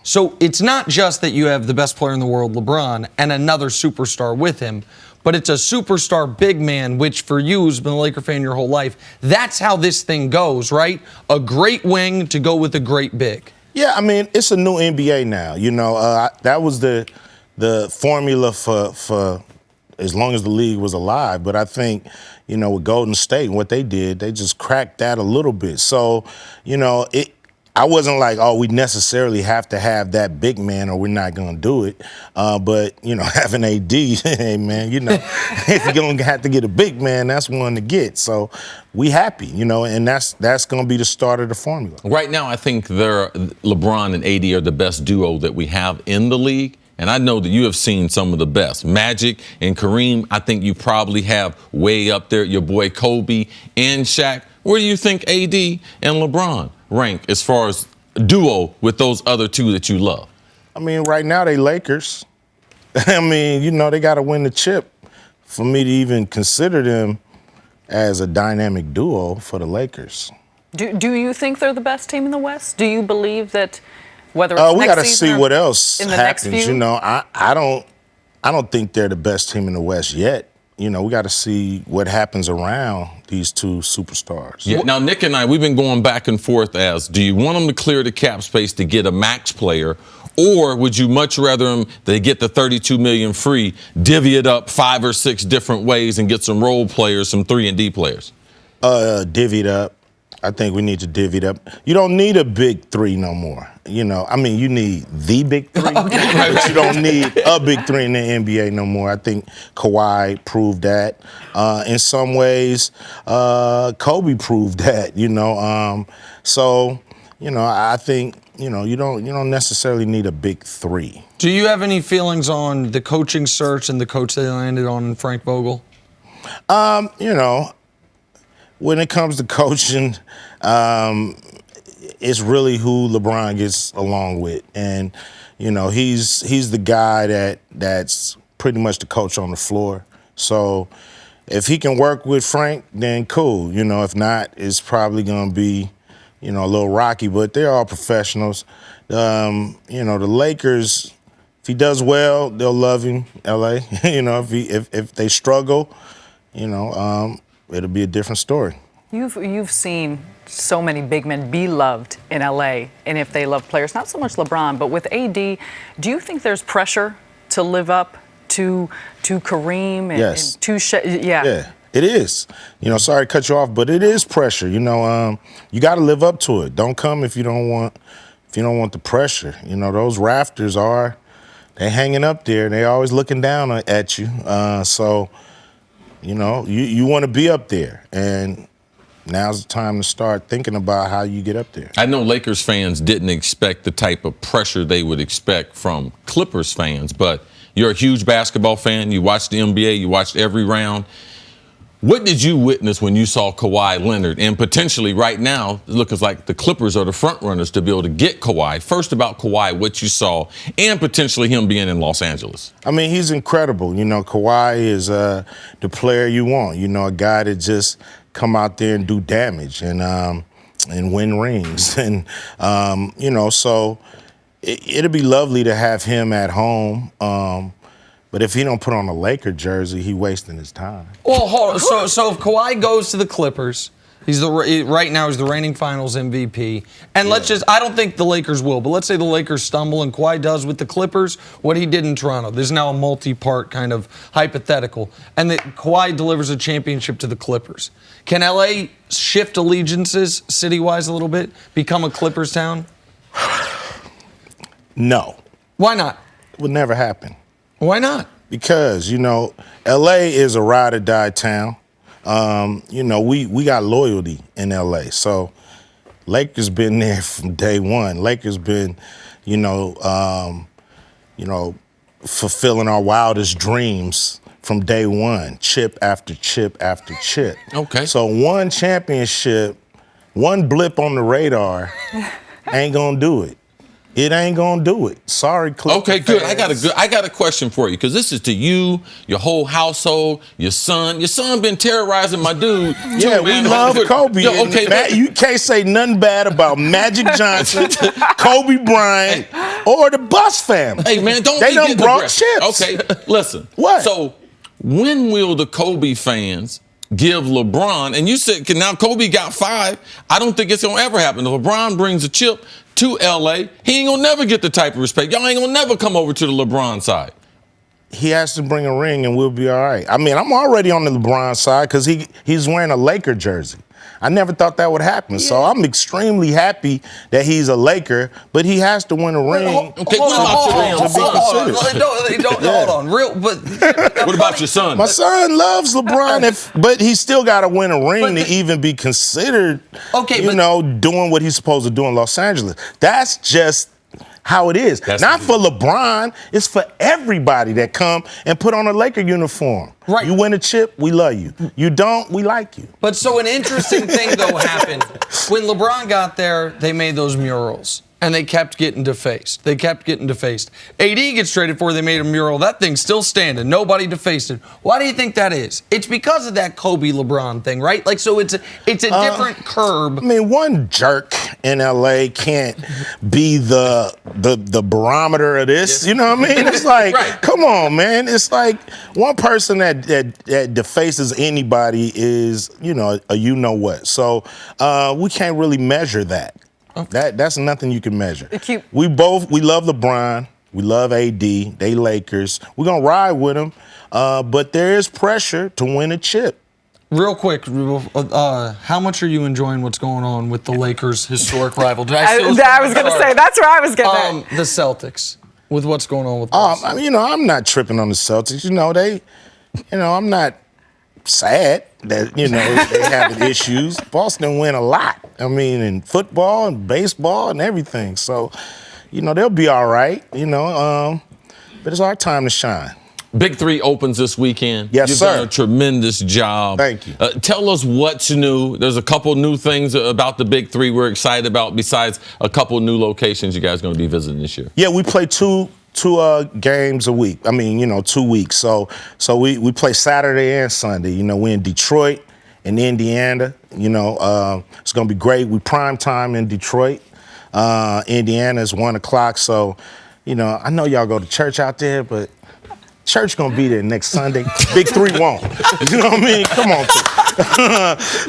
so it's not just that you have the best player in the world, LeBron, and another superstar with him, but it's a superstar big man, which for you, who's been a Laker fan your whole life, that's how this thing goes, right? A great wing to go with a great big. Yeah, I mean, it's a new NBA now. You know, that was the formula for as long as the league was alive. But I think, you know, with Golden State, what they did, they just cracked that a little bit. So, you know, I wasn't like, oh, we necessarily have to have that big man or we're not going to do it. But, you know, having AD, hey, man, you know, if you're going to have to get a big man, that's one to get. So we happy, you know, and that's going to be the start of the formula. Right now, I think LeBron and AD are the best duo that we have in the league. And I know that you have seen some of the best. Magic and Kareem, I think you probably have way up there. Your boy Kobe and Shaq. Where do you think AD and LeBron rank as far as duo with those other 2 that you love? I mean, right now they Lakers. I mean, you know, they got to win the chip for me to even consider them as a dynamic duo for the Lakers. Do you think they're the best team in the West? Do you believe that whether it's we next got to season see or what else in the next happens. few? You know, I don't think they're the best team in the West yet. You know, we got to see what happens around these 2 superstars. Yeah. Now, Nick and I, we've been going back and forth as, do you want them to clear the cap space to get a max player, or would you much rather them they get the $32 million free, divvy it up 5 or 6 different ways and get some role players, some 3-and-D players? Divvy it up. I think we need to divvy it up. You don't need a big 3 no more. You know, I mean, you need the big 3, but you don't need a big 3 in the NBA no more. I think Kawhi proved that. In some ways, Kobe proved that. You know, so you know, I think you don't necessarily need a big 3. Do you have any feelings on the coaching search and the coach they landed on, Frank Vogel? You know, when it comes to coaching, it's really who LeBron gets along with, and you know he's the guy that's pretty much the coach on the floor. So if he can work with Frank, then cool. You know, if not, it's probably going to be a little rocky. But they're all professionals. You know, the Lakers. If he does well, they'll love him. LA. You know, if they struggle, it'll be a different story. You've seen so many big men be loved in LA, and if they love players, not so much LeBron, but with AD, do you think there's pressure to live up to Kareem and, yes. and to Yeah, it is. Sorry to cut you off, but it is pressure. You got to live up to it. Don't come if you don't want the pressure. Those rafters they're hanging up there. They're always looking down at you. So you want to be up there, and now's the time to start thinking about how you get up there. I know Lakers fans didn't expect the type of pressure they would expect from Clippers fans, but you're a huge basketball fan. You watched the NBA. You watched every round. What did you witness when you saw Kawhi Leonard? And potentially right now, it looks like the Clippers are the front runners to be able to get Kawhi. First about Kawhi, what you saw, and potentially him being in Los Angeles. I mean, he's incredible. Kawhi is the player you want. A guy that just come out there and do damage and win rings. And, so it'll be lovely to have him at home. But if he don't put on a Laker jersey, he wasting his time. Well, hold on. So if Kawhi goes to the Clippers, right now he's the reigning Finals MVP. And I don't think the Lakers will, but let's say the Lakers stumble and Kawhi does with the Clippers what he did in Toronto. There's now a multi-part kind of hypothetical. And that Kawhi delivers a championship to the Clippers. Can LA shift allegiances city-wise a little bit, become a Clippers town? No. Why not? It would never happen. Why not? Because, L.A. is a ride-or-die town. We got loyalty in L.A. So Lakers been there from day one. Lakers been, fulfilling our wildest dreams from day one, chip after chip after chip. Okay. So one championship, one blip on the radar ain't going to do it. it ain't gonna do it. Sorry, Clippers. Okay, good. fans. I got a question for you because this is to you, your whole household, your son. Your son been terrorizing my dude. Yeah, we love Kobe. Yo, okay, you can't say nothing bad about Magic Johnson, Kobe Bryant, or the Bus family. Hey, man, don't they be done getting brought aggressive. chips. Okay, listen. What? So, when will the Kobe fans give LeBron, and you said now Kobe got 5. I don't think it's going to ever happen. If LeBron brings a chip to L.A., he ain't going to never get the type of respect. Y'all ain't going to never come over to the LeBron side. He has to bring a ring and we'll be all right. I mean, I'm already on the LeBron side because he's wearing a Laker jersey. I never thought that would happen. So I'm extremely happy that he's a Laker, but he has to win a ring. Okay, what about your Hold on. What about your son? My son loves LeBron, but he's still got to win a ring to even be considered, doing what he's supposed to do in Los Angeles. That's just how it is. Not for LeBron, it's for everybody that come and put on a Laker uniform. Right. You win a chip, we love you. You don't, we like you. But so an interesting thing, though, happened. When LeBron got there, they made those murals. And they kept getting defaced. AD gets traded for, they made a mural. That thing's still standing. Nobody defaced it. Why do you think that is? It's because of that Kobe LeBron thing, right? Like, so it's a different curb. I mean, one jerk in LA can't be the barometer of this. You know what I mean? It's like, come on, man. It's like one person that defaces anybody is, a you-know-what. So we can't really measure that. That's nothing you can measure. We love LeBron. We love AD. They Lakers. We're going to ride with them. But there is pressure to win a chip. Real quick, how much are you enjoying what's going on with the Lakers' historic rival? I was going to say, that's where I was getting at. The Celtics, with what's going on with them. I'm not tripping on the Celtics. I'm not sad that, they have issues. Boston win a lot. I mean, in football and baseball and everything. So, they'll be all right, but it's our time to shine. Big 3 opens this weekend. Yes, You've sir. done a tremendous job. Thank you. Tell us what's new. There's a couple new things about the Big 3 we're excited about besides a couple new locations you guys are going to be visiting this year. Yeah, we play two games a week. 2 weeks. So we play Saturday and Sunday. We're in Detroit and Indiana. It's going to be great. We prime time in Detroit. Indiana is 1 o'clock. So, I know y'all go to church out there, but church going to be there next Sunday. Big 3 won't. You know what I mean? Come on.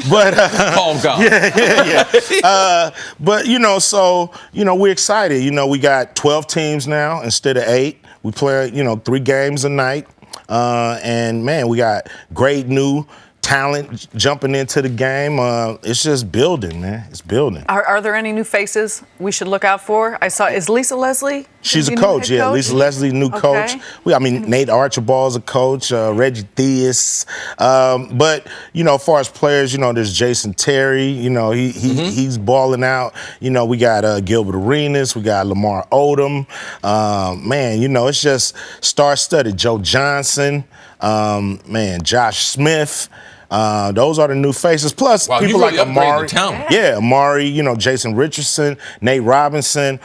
But Call God. Yeah. But we're excited. We got 12 teams now instead of 8. We play 3 games a night, and man, we got great new talent jumping into the game. It's just building, man. It's building. Are there any new faces we should look out for? I saw, is Lisa Leslie? She's a coach, yeah. Lisa Leslie, new coach. Nate Archibald's a coach, Reggie Theus. But, as far as players, there's Jason Terry. He's balling out. We got Gilbert Arenas. We got Lamar Odom. It's just star-studded. Joe Johnson. Josh Smith. Those are the new faces. Plus, people like Amari. Yeah, Amari, Jason Richardson, Nate Robinson,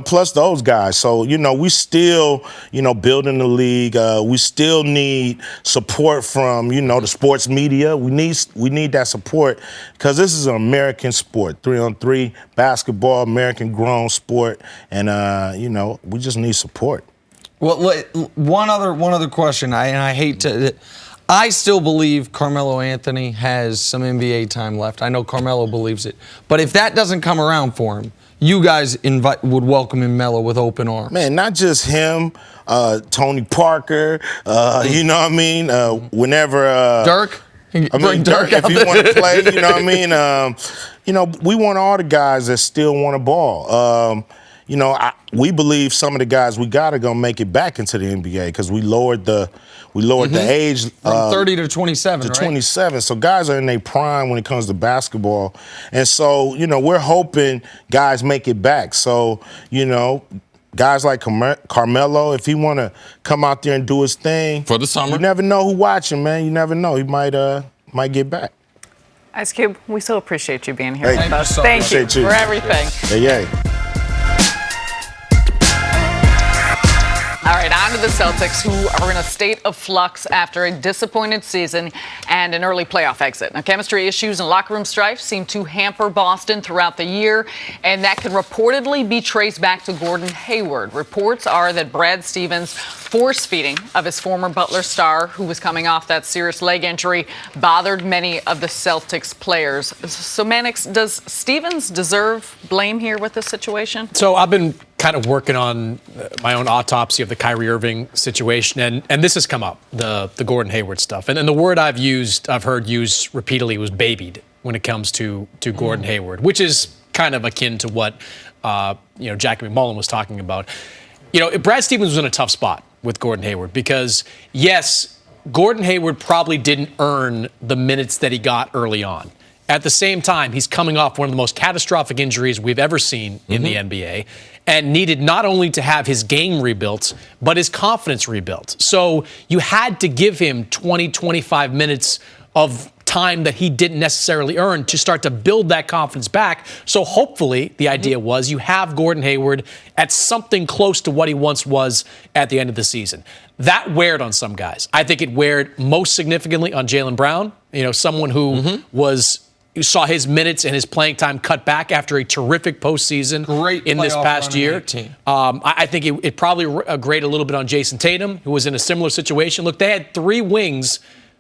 plus those guys. So, we still, building the league. We still need support from, the sports media. We need that support because this is an American sport, 3-on-3 basketball, American-grown sport, and, we just need support. Well, one other question, I hate to. I still believe Carmelo Anthony has some NBA time left. I know Carmelo believes it. But if that doesn't come around for him, you guys would welcome him, Melo, with open arms. Man, not just him, Tony Parker, you know what I mean? Whenever... Dirk? Bring Dirk if you want to play, you know what I mean? We want all the guys that still want to ball. We believe some of the guys we got are gonna make it back into the NBA because we lowered the age from 30 to 27. To 27. So guys are in their prime when it comes to basketball, and so we're hoping guys make it back. So guys like Carmelo, if he want to come out there and do his thing for the summer, you never know who watching, man. You never know. He might get back. Ice Cube, we so appreciate you being here with us. Thank you for everything. Yeah. All right, on to the Celtics, who are in a state of flux after a disappointed season and an early playoff exit. Now, chemistry issues and locker room strife seem to hamper Boston throughout the year, and that could reportedly be traced back to Gordon Hayward. Reports are that Brad Stevens' force-feeding of his former Butler star, who was coming off that serious leg injury, bothered many of the Celtics players. So, Mannix, does Stevens deserve blame here with this situation? So I've been kind of working on my own autopsy of the Kyrie Irving situation, and this has come up, the Gordon Hayward stuff. And the word I've heard used repeatedly was babied when it comes to Gordon Hayward, which is kind of akin to what Jackie McMullen was talking about. Brad Stevens was in a tough spot with Gordon Hayward because, yes, Gordon Hayward probably didn't earn the minutes that he got early on. At the same time, he's coming off one of the most catastrophic injuries we've ever seen in the NBA and needed not only to have his game rebuilt, but his confidence rebuilt. So you had to give him 20, 25 minutes of time that he didn't necessarily earn to start to build that confidence back. So hopefully the idea was you have Gordon Hayward at something close to what he once was at the end of the season. That weared on some guys. I think it weared most significantly on Jaylen Brown, someone who you saw his minutes and his playing time cut back after a terrific postseason in this past year. I think it probably grated a little bit on Jason Tatum, who was in a similar situation. Look, they had 3 wings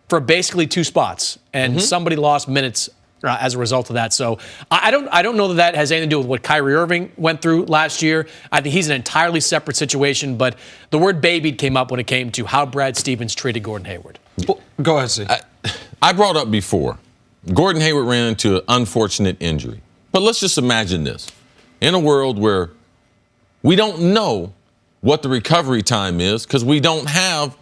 for basically 2 spots, and somebody lost minutes as a result of that. So I don't know that has anything to do with what Kyrie Irving went through last year. I think he's an entirely separate situation, but the word babied came up when it came to how Brad Stevens treated Gordon Hayward. Well, go ahead, C. I brought up before, Gordon Hayward ran into an unfortunate injury. But let's just imagine this. In a world where we don't know what the recovery time is because we don't have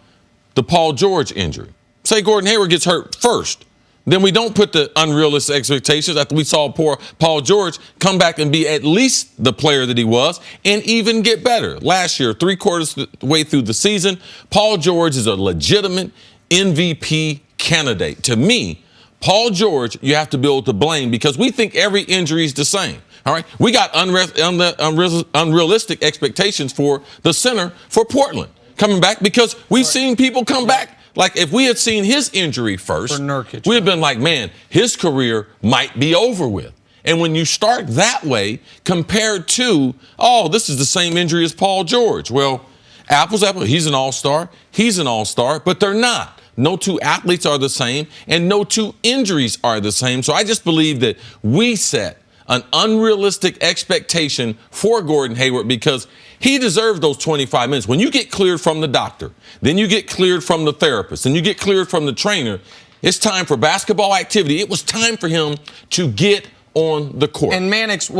the Paul George injury. Say Gordon Hayward gets hurt first. Then we don't put the unrealistic expectations after we saw poor Paul George come back and be at least the player that he was and even get better. Last year, 3/4 of the way through the season, Paul George is a legitimate MVP candidate. To me, Paul George, you have to be able to blame because we think every injury is the same. All right, we got unrealistic expectations for the center for Portland coming back because we've seen people come back. Like if we had seen his injury first, we'd have been like, man, his career might be over with. And when you start that way compared to, this is the same injury as Paul George. Well, apples, he's an all-star, but they're not. No 2 athletes are the same, and no 2 injuries are the same. So I just believe that we set an unrealistic expectation for Gordon Hayward because he deserved those 25 minutes. When you get cleared from the doctor, then you get cleared from the therapist, and you get cleared from the trainer, it's time for basketball activity. It was time for him to get on the court. And Mannix,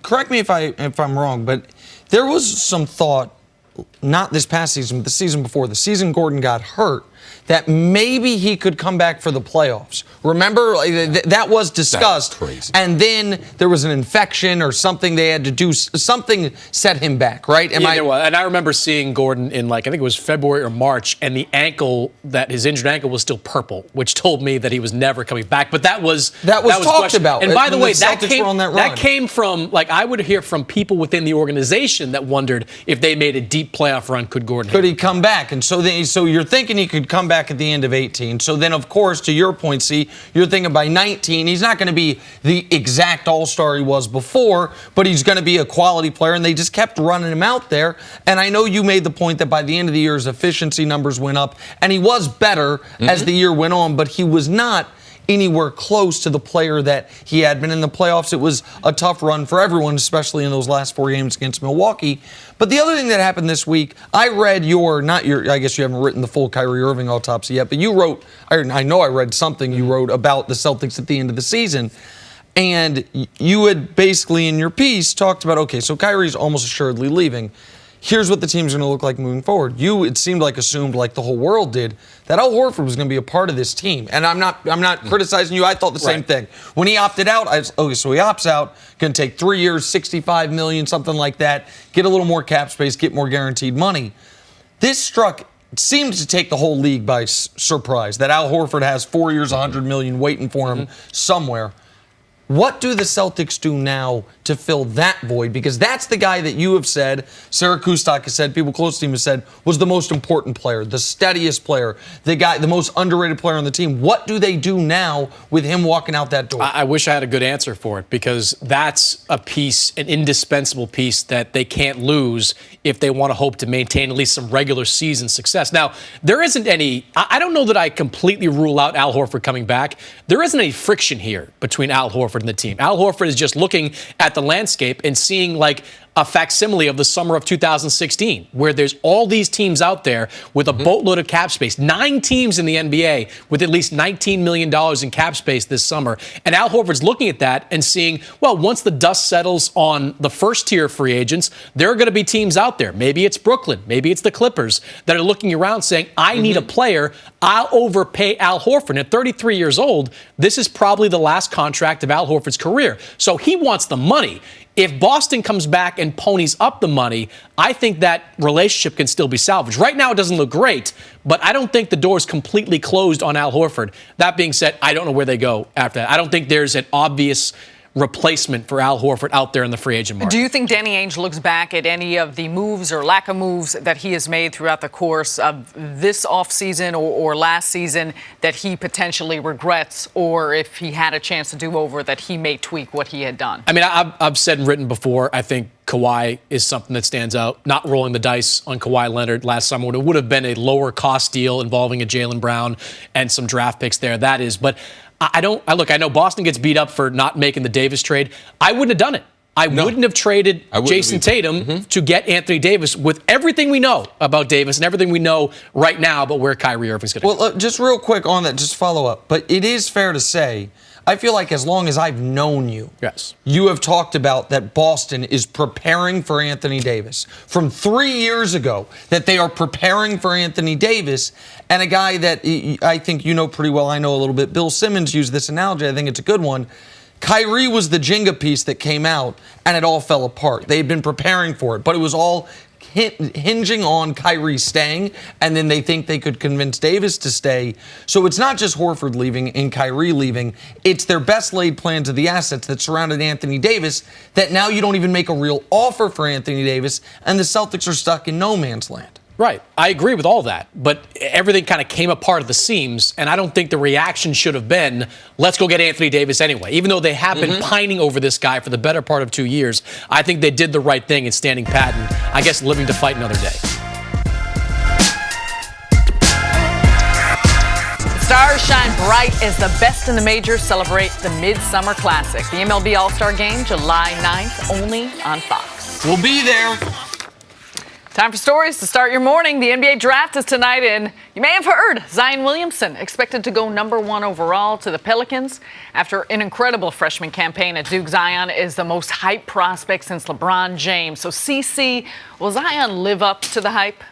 correct me if I'm wrong, but there was some thought, not this past season, but the season before, the season Gordon got hurt, that maybe he could come back for the playoffs. Remember, that was discussed. Crazy. And then there was an infection or something they had to do. Something set him back, right? There was. And I remember seeing Gordon in I think it was February or March, and his injured ankle was still purple, which told me that he was never coming back. But that was talked about. And by the way, that came from, I would hear from people within the organization that wondered if they made a deep playoff run, could he come back? And so you're thinking he could come back at the end of 18. So then, of course, to your point, C, you're thinking by 19, he's not going to be the exact all-star he was before, but he's going to be a quality player, and they just kept running him out there. And I know you made the point that by the end of the year, his efficiency numbers went up, and he was better as the year went on, but he was not anywhere close to the player that he had been in the playoffs. It was a tough run for everyone, especially in those last 4 games against Milwaukee. But the other thing that happened this week, I read I guess you haven't written the full Kyrie Irving autopsy yet, but you wrote, I know I read something you wrote about the Celtics at the end of the season. And you had basically in your piece talked about, okay, so Kyrie's almost assuredly leaving. Here's what the team's going to look like moving forward. It seemed like assumed, like the whole world did, that Al Horford was going to be a part of this team. And I'm not criticizing you. I thought the same thing. When he opted out, so he opts out, going to take 3 years, $65 million, something like that, get a little more cap space, get more guaranteed money. This seemed to take the whole league by surprise, that Al Horford has 4 years, $100 million waiting for him somewhere. What do the Celtics do now to fill that void? Because that's the guy that you have said, Sarah Kustok has said, people close to him have said, was the most important player, the steadiest player, the most underrated player on the team. What do they do now with him walking out that door? I wish I had a good answer for it, because that's a piece, an indispensable piece that they can't lose if they want to hope to maintain at least some regular season success. Now, there isn't any, I don't know that I completely rule out Al Horford coming back. There isn't any friction here between Al Horford and the team. Al Horford is just looking at the landscape and seeing like a facsimile of the summer of 2016, where there's all these teams out there with a boatload of cap space. 9 teams in the NBA with at least $19 million in cap space this summer. And Al Horford's looking at that and seeing, well, once the dust settles on the first tier free agents, there are going to be teams out there. Maybe it's Brooklyn, maybe it's the Clippers that are looking around saying, I need a player. I'll overpay Al Horford. At 33 years old, this is probably the last contract of Al Horford's career. So he wants the money. If Boston comes back and ponies up the money, I think that relationship can still be salvaged. Right now, it doesn't look great, but I don't think the door is completely closed on Al Horford. That being said, I don't know where they go after that. I don't think there's an obvious replacement for Al Horford out there in the free agent market. Do you think Danny Ainge looks back at any of the moves or lack of moves that he has made throughout the course of this offseason or last season that he potentially regrets, or if he had a chance to do over, that he may tweak what he had done? I mean, I've said and written before, I think Kawhi is something that stands out. Not rolling the dice on Kawhi Leonard last summer when it would have been a lower cost deal involving a Jaylen Brown and some draft picks there. That is, but I know Boston gets beat up for not making the Davis trade. I wouldn't have done it. I wouldn't have traded Jason Tatum to get Anthony Davis with everything we know about Davis and everything we know right now about where Kyrie Irving's going to go. Well, just real quick on that, just follow up. But it is fair to say, I feel like as long as I've known you, yes, you have talked about that Boston is preparing for Anthony Davis. From 3 years ago, that they are preparing for Anthony Davis, and a guy that I think you know pretty well, I know a little bit, Bill Simmons used this analogy, I think it's a good one. Kyrie was the Jenga piece that came out, and it all fell apart. They had been preparing for it, but it was all hinging on Kyrie staying, and then they think they could convince Davis to stay. So it's not just Horford leaving and Kyrie leaving. It's their best laid plans of the assets that surrounded Anthony Davis that now you don't even make a real offer for Anthony Davis, and the Celtics are stuck in no man's land. Right. I agree with all that, but everything kind of came apart at the seams, and I don't think the reaction should have been, let's go get Anthony Davis anyway. Even though they have been pining over this guy for the better part of 2 years, I think they did the right thing in standing pat and, I guess, living to fight another day. Stars shine bright as the best in the majors celebrate the Midsummer Classic. The MLB All-Star Game, July 9th, only on Fox. We'll be there. Time for stories to start your morning. The NBA draft is tonight, and you may have heard Zion Williamson expected to go #1 overall to the Pelicans. After an incredible freshman campaign at Duke, Zion is the most hyped prospect since LeBron James. So, CC, will Zion live up to the hype?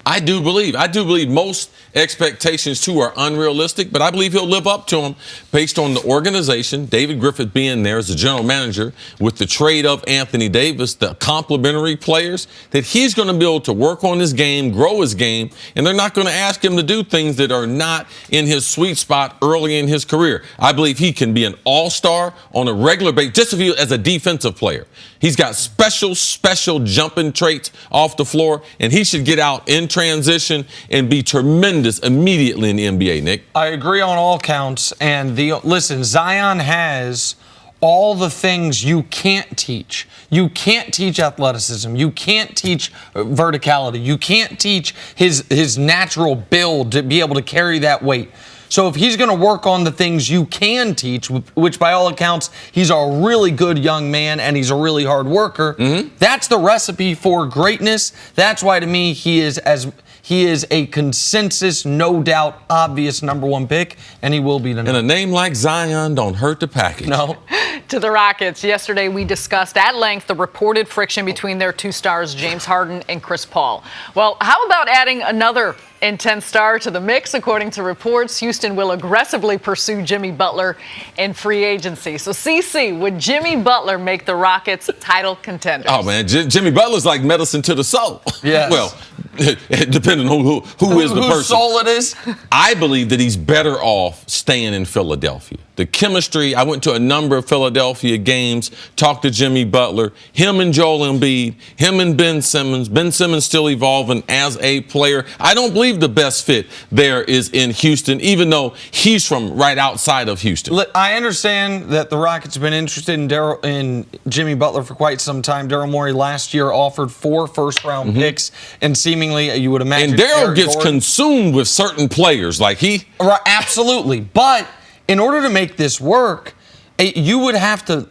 I do believe most expectations, too, are unrealistic, but I believe he'll live up to them based on the organization, David Griffith being there as the general manager, with the trade of Anthony Davis, the complementary players, that he's going to be able to work on his game, grow his game, and they're not going to ask him to do things that are not in his sweet spot early in his career. I believe he can be an all-star on a regular basis, just as a defensive player. He's got special jumping traits off the floor, and he should get out in transition and be tremendous immediately in the NBA, Nick. I agree on all counts. And listen, Zion has all the things you can't teach. You can't teach athleticism. You can't teach verticality. You can't teach his natural build to be able to carry that weight. So if he's going to work on the things you can teach, which by all accounts, he's a really good young man and he's a really hard worker, that's the recipe for greatness. That's why, to me, he is a consensus, no doubt, obvious #1 pick, and he will be the And a name like Zion don't hurt the package. No. To the Rockets. Yesterday, we discussed at length the reported friction between their two stars, James Harden and Chris Paul. Well, how about adding another intense star to the mix? According to reports, Houston will aggressively pursue Jimmy Butler in free agency. So, CC, would Jimmy Butler make the Rockets title contenders? Oh, man, Jimmy Butler's like medicine to the soul. Yes. Well, depending on who is the person. Whose soul it is? I believe that he's better off staying in Philadelphia. the chemistry. I went to a number of Philadelphia games, talked to Jimmy Butler, him and Joel Embiid, him and Ben Simmons. Ben Simmons still evolving as a player. I don't believe the best fit there is in Houston, even though he's from right outside of Houston. Look, I understand that the Rockets have been interested in Jimmy Butler for quite some time. Daryl Morey last year offered 4 first-round picks, and seemingly you would imagine. And Daryl Eric gets Gordon, consumed with certain players, like he. Right, absolutely, but in order to make this work, you would have to.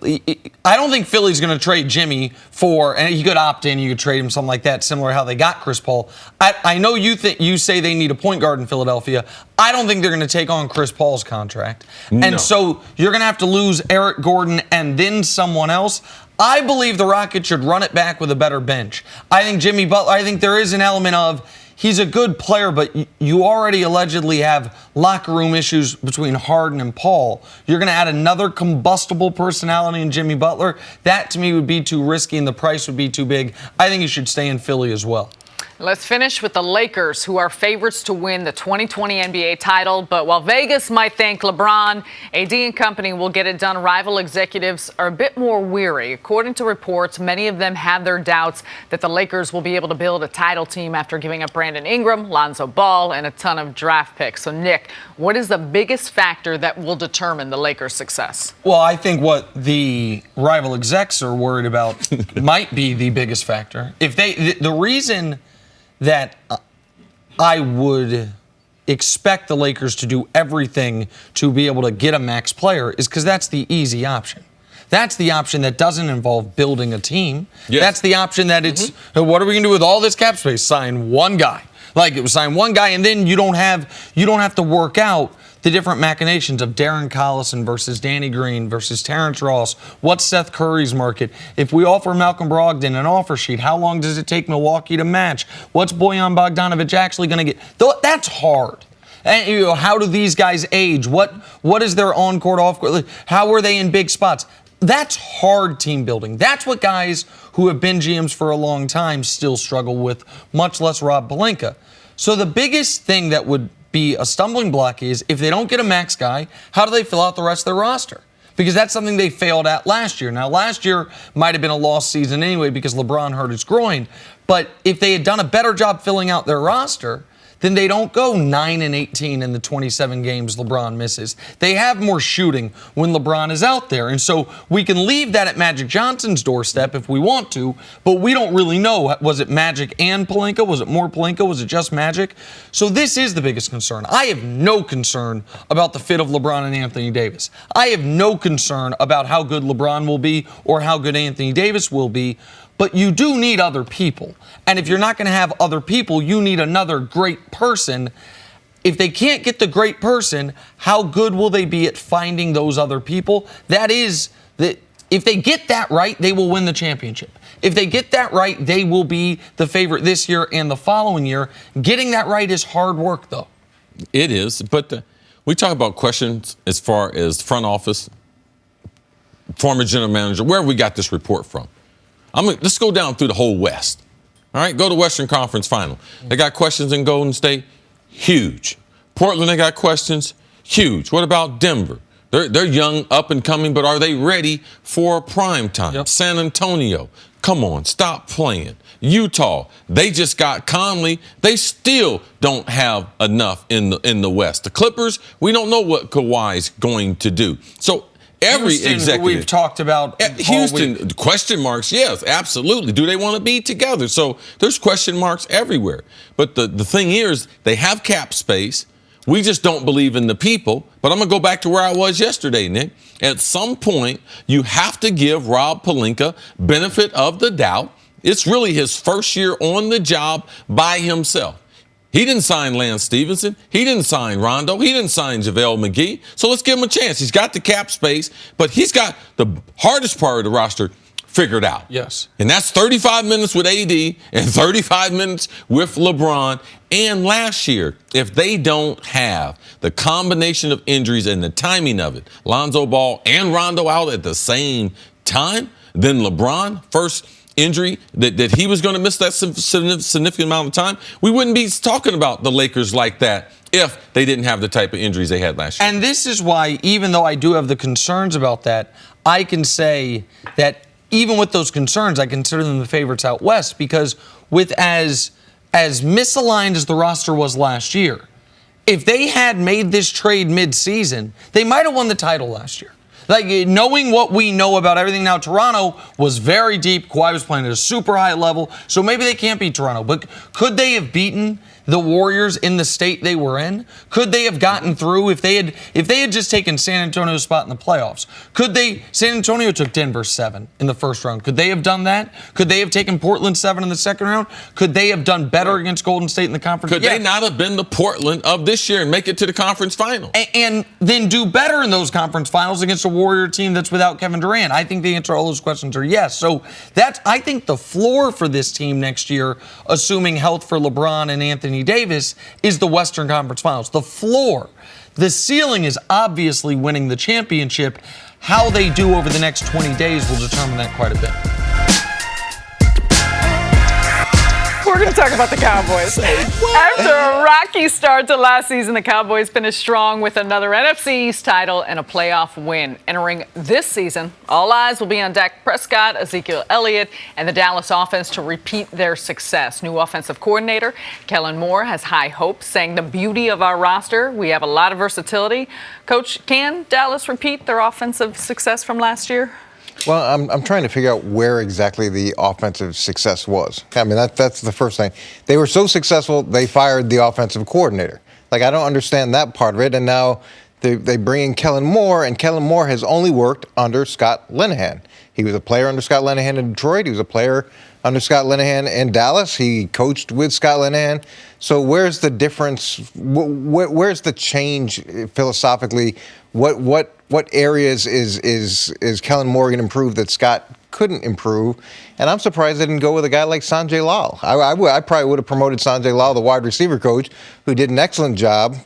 I don't think Philly's going to trade Jimmy for, and he could opt in. You could trade him something like that, similar to how they got Chris Paul. I know you say they need a point guard in Philadelphia. I don't think they're going to take on Chris Paul's contract, and so you're going to have to lose Eric Gordon and then someone else. I believe the Rockets should run it back with a better bench. I think Jimmy Butler. I think there is an element of. He's a good player, but you already allegedly have locker room issues between Harden and Paul. You're going to add another combustible personality in Jimmy Butler. That, to me, would be too risky, and the price would be too big. I think he should stay in Philly as well. Let's finish with the Lakers, who are favorites to win the 2020 NBA title. But while Vegas might think LeBron, AD and company will get it done, rival executives are a bit more weary. According to reports, many of them have their doubts that the Lakers will be able to build a title team after giving up Brandon Ingram, Lonzo Ball, and a ton of draft picks. So, Nick, what is the biggest factor that will determine the Lakers' success? Well, I think what the rival execs are worried about might be the biggest factor. If the reason that I would expect the Lakers to do everything to be able to get a max player is because that's the easy option. That's the option that doesn't involve building a team. Yes. That's the option that it's, what are we going to do with all this cap space? Sign one guy. Like, it was sign one guy, and then you don't have to work out the different machinations of Darren Collison versus Danny Green versus Terrence Ross. What's Seth Curry's market? If we offer Malcolm Brogdon an offer sheet, how long does it take Milwaukee to match? What's Bojan Bogdanovic actually going to get? That's hard. And how do these guys age? What is their on-court, off-court? How are they in big spots? That's hard team building. That's what guys who have been GMs for a long time still struggle with, much less Rob Pelinka. So the biggest thing that would be a stumbling block is if they don't get a max guy, how do they fill out the rest of their roster? Because that's something they failed at last year. Now, last year might have been a lost season anyway because LeBron hurt his groin. But if they had done a better job filling out their roster, then they don't go 9-18 in the 27 games LeBron misses. They have more shooting when LeBron is out there. And so we can leave that at Magic Johnson's doorstep if we want to, but we don't really know. Was it Magic and Pelinka? Was it more Pelinka? Was it just Magic? So this is the biggest concern. I have no concern about the fit of LeBron and Anthony Davis. I have no concern about how good LeBron will be or how good Anthony Davis will be. But you do need other people. And if you're not going to have other people, you need another great person. If they can't get the great person, how good will they be at finding those other people? That is, that if they get that right, they will win the championship. If they get that right, they will be the favorite this year and the following year. Getting that right is hard work, though. It is. But we talk about questions as far as front office, former general manager. Where have we got this report from? Let's go down through the whole West. All right, go to Western Conference Final. They got questions in Golden State? Huge. Portland, they got questions? Huge. What about Denver? They're young, up and coming, but are they ready for prime time? Yep. San Antonio, come on, stop playing. Utah, they just got Conley. They still don't have enough in the West. The Clippers, we don't know what Kawhi's going to do. So every Houston, executive we've talked about Houston, question marks, yes, absolutely. Do they want to be together? So there's question marks everywhere. But the thing is, they have cap space. We just don't believe in the people. But I'm going to go back to where I was yesterday, Nick. At some point, you have to give Rob Pelinka benefit of the doubt. It's really his first year on the job by himself. He didn't sign Lance Stevenson. He didn't sign Rondo. He didn't sign JaVale McGee. So let's give him a chance. He's got the cap space, but he's got the hardest part of the roster figured out. Yes. And that's 35 minutes with AD and 35 minutes with LeBron. And last year, if they don't have the combination of injuries and the timing of it, Lonzo Ball and Rondo out at the same time, then LeBron, first injury that he was going to miss that significant amount of time, we wouldn't be talking about the Lakers like that if they didn't have the type of injuries they had last year. And this is why, even though I do have the concerns about that, I can say that even with those concerns, I consider them the favorites out west, because with as misaligned as the roster was last year, if they had made this trade mid-season, they might have won the title last year. Like, knowing what we know about everything now, Toronto was very deep. Kawhi was playing at a super high level, so maybe they can't beat Toronto. But could they have beaten the Warriors in the state they were in? Could they have gotten through if they had just taken San Antonio's spot in the playoffs? San Antonio took Denver 7 in the first round. Could they have done that? Could they have taken Portland 7 in the second round? Could they have done better against Golden State in the conference? Could they not have been the Portland of this year and make it to the conference final? And then do better in those conference finals against a Warrior team that's without Kevin Durant? I think the answer to all those questions are yes. So I think the floor for this team next year, assuming health for LeBron and Anthony Davis, is the Western Conference Finals. The floor. The ceiling is obviously winning the championship. How they do over the next 20 days will determine that quite a bit. We're going to talk about the Cowboys. After a rocky start to last season, the Cowboys finished strong with another NFC East title and a playoff win. Entering this season, all eyes will be on Dak Prescott, Ezekiel Elliott, and the Dallas offense to repeat their success. New offensive coordinator Kellen Moore has high hopes, saying the beauty of our roster, we have a lot of versatility. Coach, can Dallas repeat their offensive success from last year? Well, I'm trying to figure out where exactly the offensive success was. I mean, that's the first thing. They were so successful, they fired the offensive coordinator. Like, I don't understand that part of it. And now they bring in Kellen Moore, and Kellen Moore has only worked under Scott Linehan. He was a player under Scott Linehan in Detroit. He was a player under Scott Linehan in Dallas. He coached with Scott Linehan. So where's the difference? Where's the change philosophically? What areas is Kellen Moore going to improve that Scott couldn't improve? And I'm surprised they didn't go with a guy like Sanjay Lal. I probably would have promoted Sanjay Lal, the wide receiver coach, who did an excellent job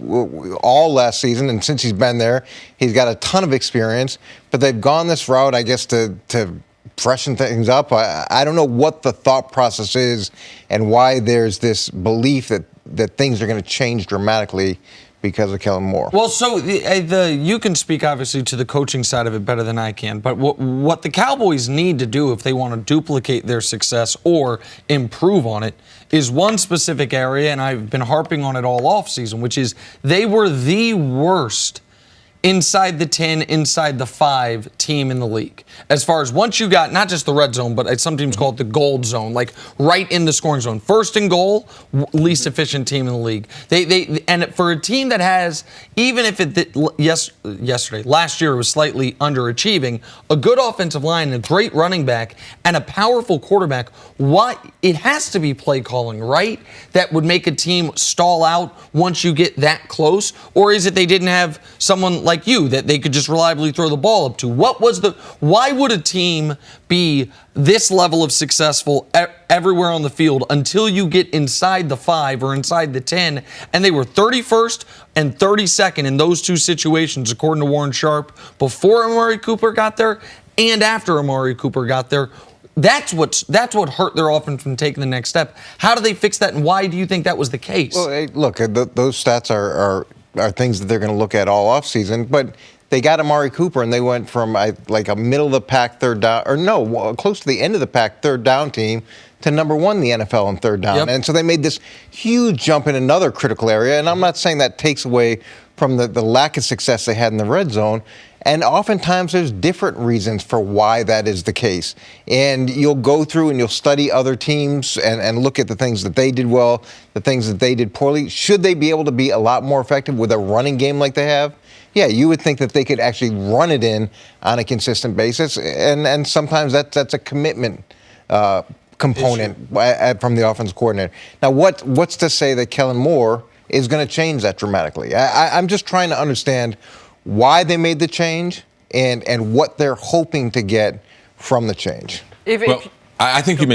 all last season. And since he's been there, he's got a ton of experience. But they've gone this route, I guess, to freshen things up. I don't know what the thought process is and why there's this belief that things are going to change dramatically because of Kellen Moore. Well, so you can speak obviously to the coaching side of it better than I can, but what the Cowboys need to do if they want to duplicate their success or improve on it is one specific area, and I've been harping on it all offseason, which is they were the worst inside the 10, inside the 5 team in the league. As far as once you got not just the red zone, but some teams call it the gold zone, like right in the scoring zone. First and goal, least efficient team in the league. And for a team that has, even if last year it was slightly underachieving, a good offensive line and a great running back and a powerful quarterback, it has to be play calling, right? That would make a team stall out once you get that close? Or is it they didn't have someone like you that they could just reliably throw the ball up to? Why would a team be this level of successful everywhere on the field until you get inside the 5 or inside the 10? And they were 31st and 32nd in those two situations, according to Warren Sharp, before Amari Cooper got there and after Amari Cooper got there. That's what hurt their offense from taking the next step. How do they fix that, and why do you think that was the case? Well, hey, look, those stats are things that they're going to look at all offseason, but they got Amari Cooper, and they went from like a middle-of-the-pack third down, close to the end of the pack third down team to number 1 in the NFL on third down. Yep. And so they made this huge jump in another critical area, and I'm not saying that takes away from the lack of success they had in the red zone. And oftentimes there's different reasons for why that is the case. And you'll go through and you'll study other teams and look at the things that they did well, the things that they did poorly. Should they be able to be a lot more effective with a running game like they have? Yeah, you would think that they could actually run it in on a consistent basis. And sometimes that's a commitment component from the offensive coordinator. Now, what's to say that Kellen Moore is going to change that dramatically? I'm just trying to understand why they made the change and what they're hoping to get from the change. I think you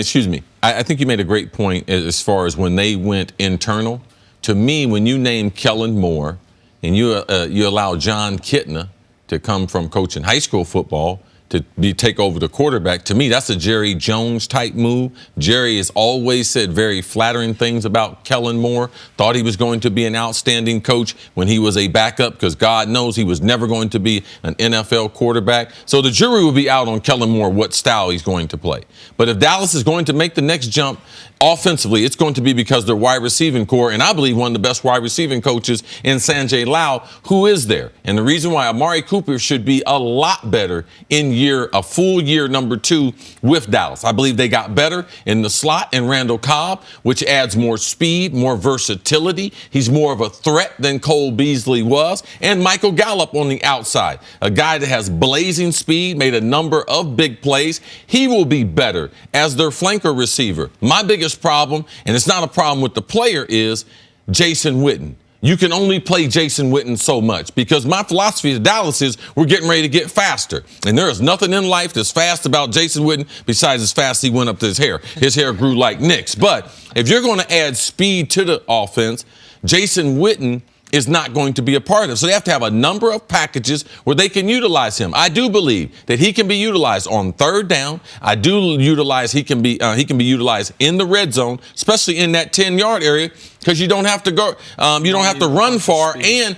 made a great point as far as when they went internal. To me, when you name Kellen Moore and you allow John Kitna to come from coaching high school football to take over the quarterback. To me, that's a Jerry Jones type move. Jerry has always said very flattering things about Kellen Moore. Thought he was going to be an outstanding coach when he was a backup, because God knows he was never going to be an NFL quarterback. So the jury will be out on Kellen Moore, what style he's going to play. But if Dallas is going to make the next jump offensively, it's going to be because their wide receiving core, and I believe one of the best wide receiving coaches in Sanjay Lau, who is there. And the reason why Amari Cooper should be a lot better in a full year number 2 with Dallas. I believe they got better in the slot in Randall Cobb, which adds more speed, more versatility. He's more of a threat than Cole Beasley was. And Michael Gallup on the outside, a guy that has blazing speed, made a number of big plays. He will be better as their flanker receiver. My biggest problem, and it's not a problem with the player, is Jason Witten. You can only play Jason Witten so much, because my philosophy of Dallas is we're getting ready to get faster. And there is nothing in life that's fast about Jason Witten besides as fast as he went up to his hair. His hair grew like Knicks. But if you're going to add speed to the offense, Jason Witten is not going to be a part of it. So they have to have a number of packages where they can utilize him. I do believe that he can be utilized on third down. I do utilize he can be utilized in the red zone, especially in that 10-yard area, because you don't have to go, you don't have to run far, and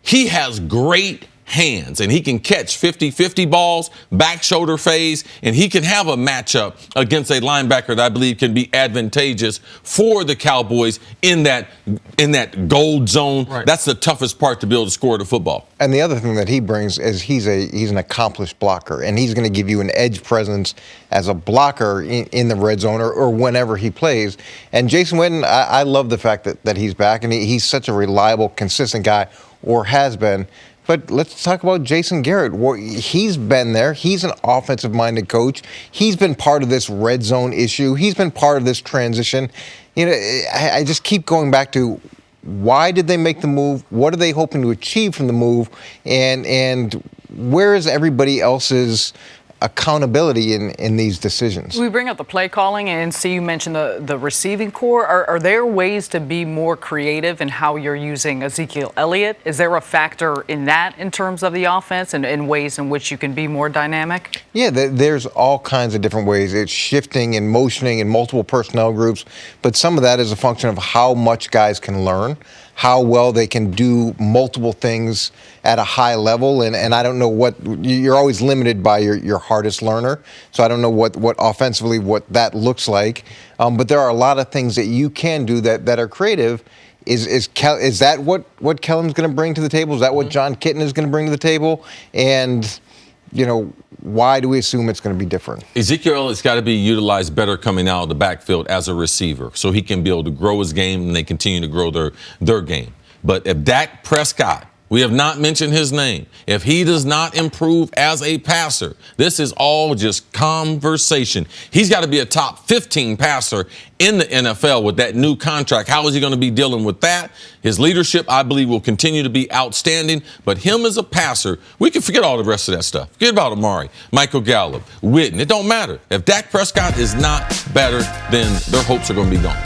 he has great hands, and he can catch 50-50 balls, back shoulder phase, and he can have a matchup against a linebacker that I believe can be advantageous for the Cowboys in that gold zone. Right. That's the toughest part to be able to score the football. And the other thing that he brings is he's an accomplished blocker, and he's going to give you an edge presence as a blocker in the red zone or whenever he plays. And Jason Witten, I love the fact that he's back, and he's such a reliable, consistent guy, or has been. But let's talk about Jason Garrett. He's been there. He's an offensive-minded coach. He's been part of this red zone issue. He's been part of this transition. You know, I just keep going back to, why did they make the move? What are they hoping to achieve from the move? And where is everybody else's accountability in these decisions? We bring up the play calling, and see, you mentioned the receiving core. Are there ways to be more creative in how you're using Ezekiel Elliott? Is there a factor in that in terms of the offense and ways in which you can be more dynamic? Yeah, there's all kinds of different ways. It's shifting and motioning in multiple personnel groups, but some of that is a function of how much guys can learn, how well they can do multiple things at a high level. And I don't know what, you're always limited by your hardest learner. So I don't know what offensively what that looks like. But there are a lot of things that you can do that are creative. Is that what Kellen's going to bring to the table? Is that what John Kitten is going to bring to the table? And, you know, why do we assume it's going to be different? Ezekiel has got to be utilized better coming out of the backfield as a receiver, so he can be able to grow his game and they continue to grow their game. But if Dak Prescott, we have not mentioned his name, if he does not improve as a passer, this is all just conversation. He's got to be a top 15 passer in the NFL with that new contract. How is he going to be dealing with that? His leadership, I believe, will continue to be outstanding. But him as a passer, we can forget all the rest of that stuff. Forget about Amari, Michael Gallup, Witten. It don't matter. If Dak Prescott is not better, then their hopes are going to be gone.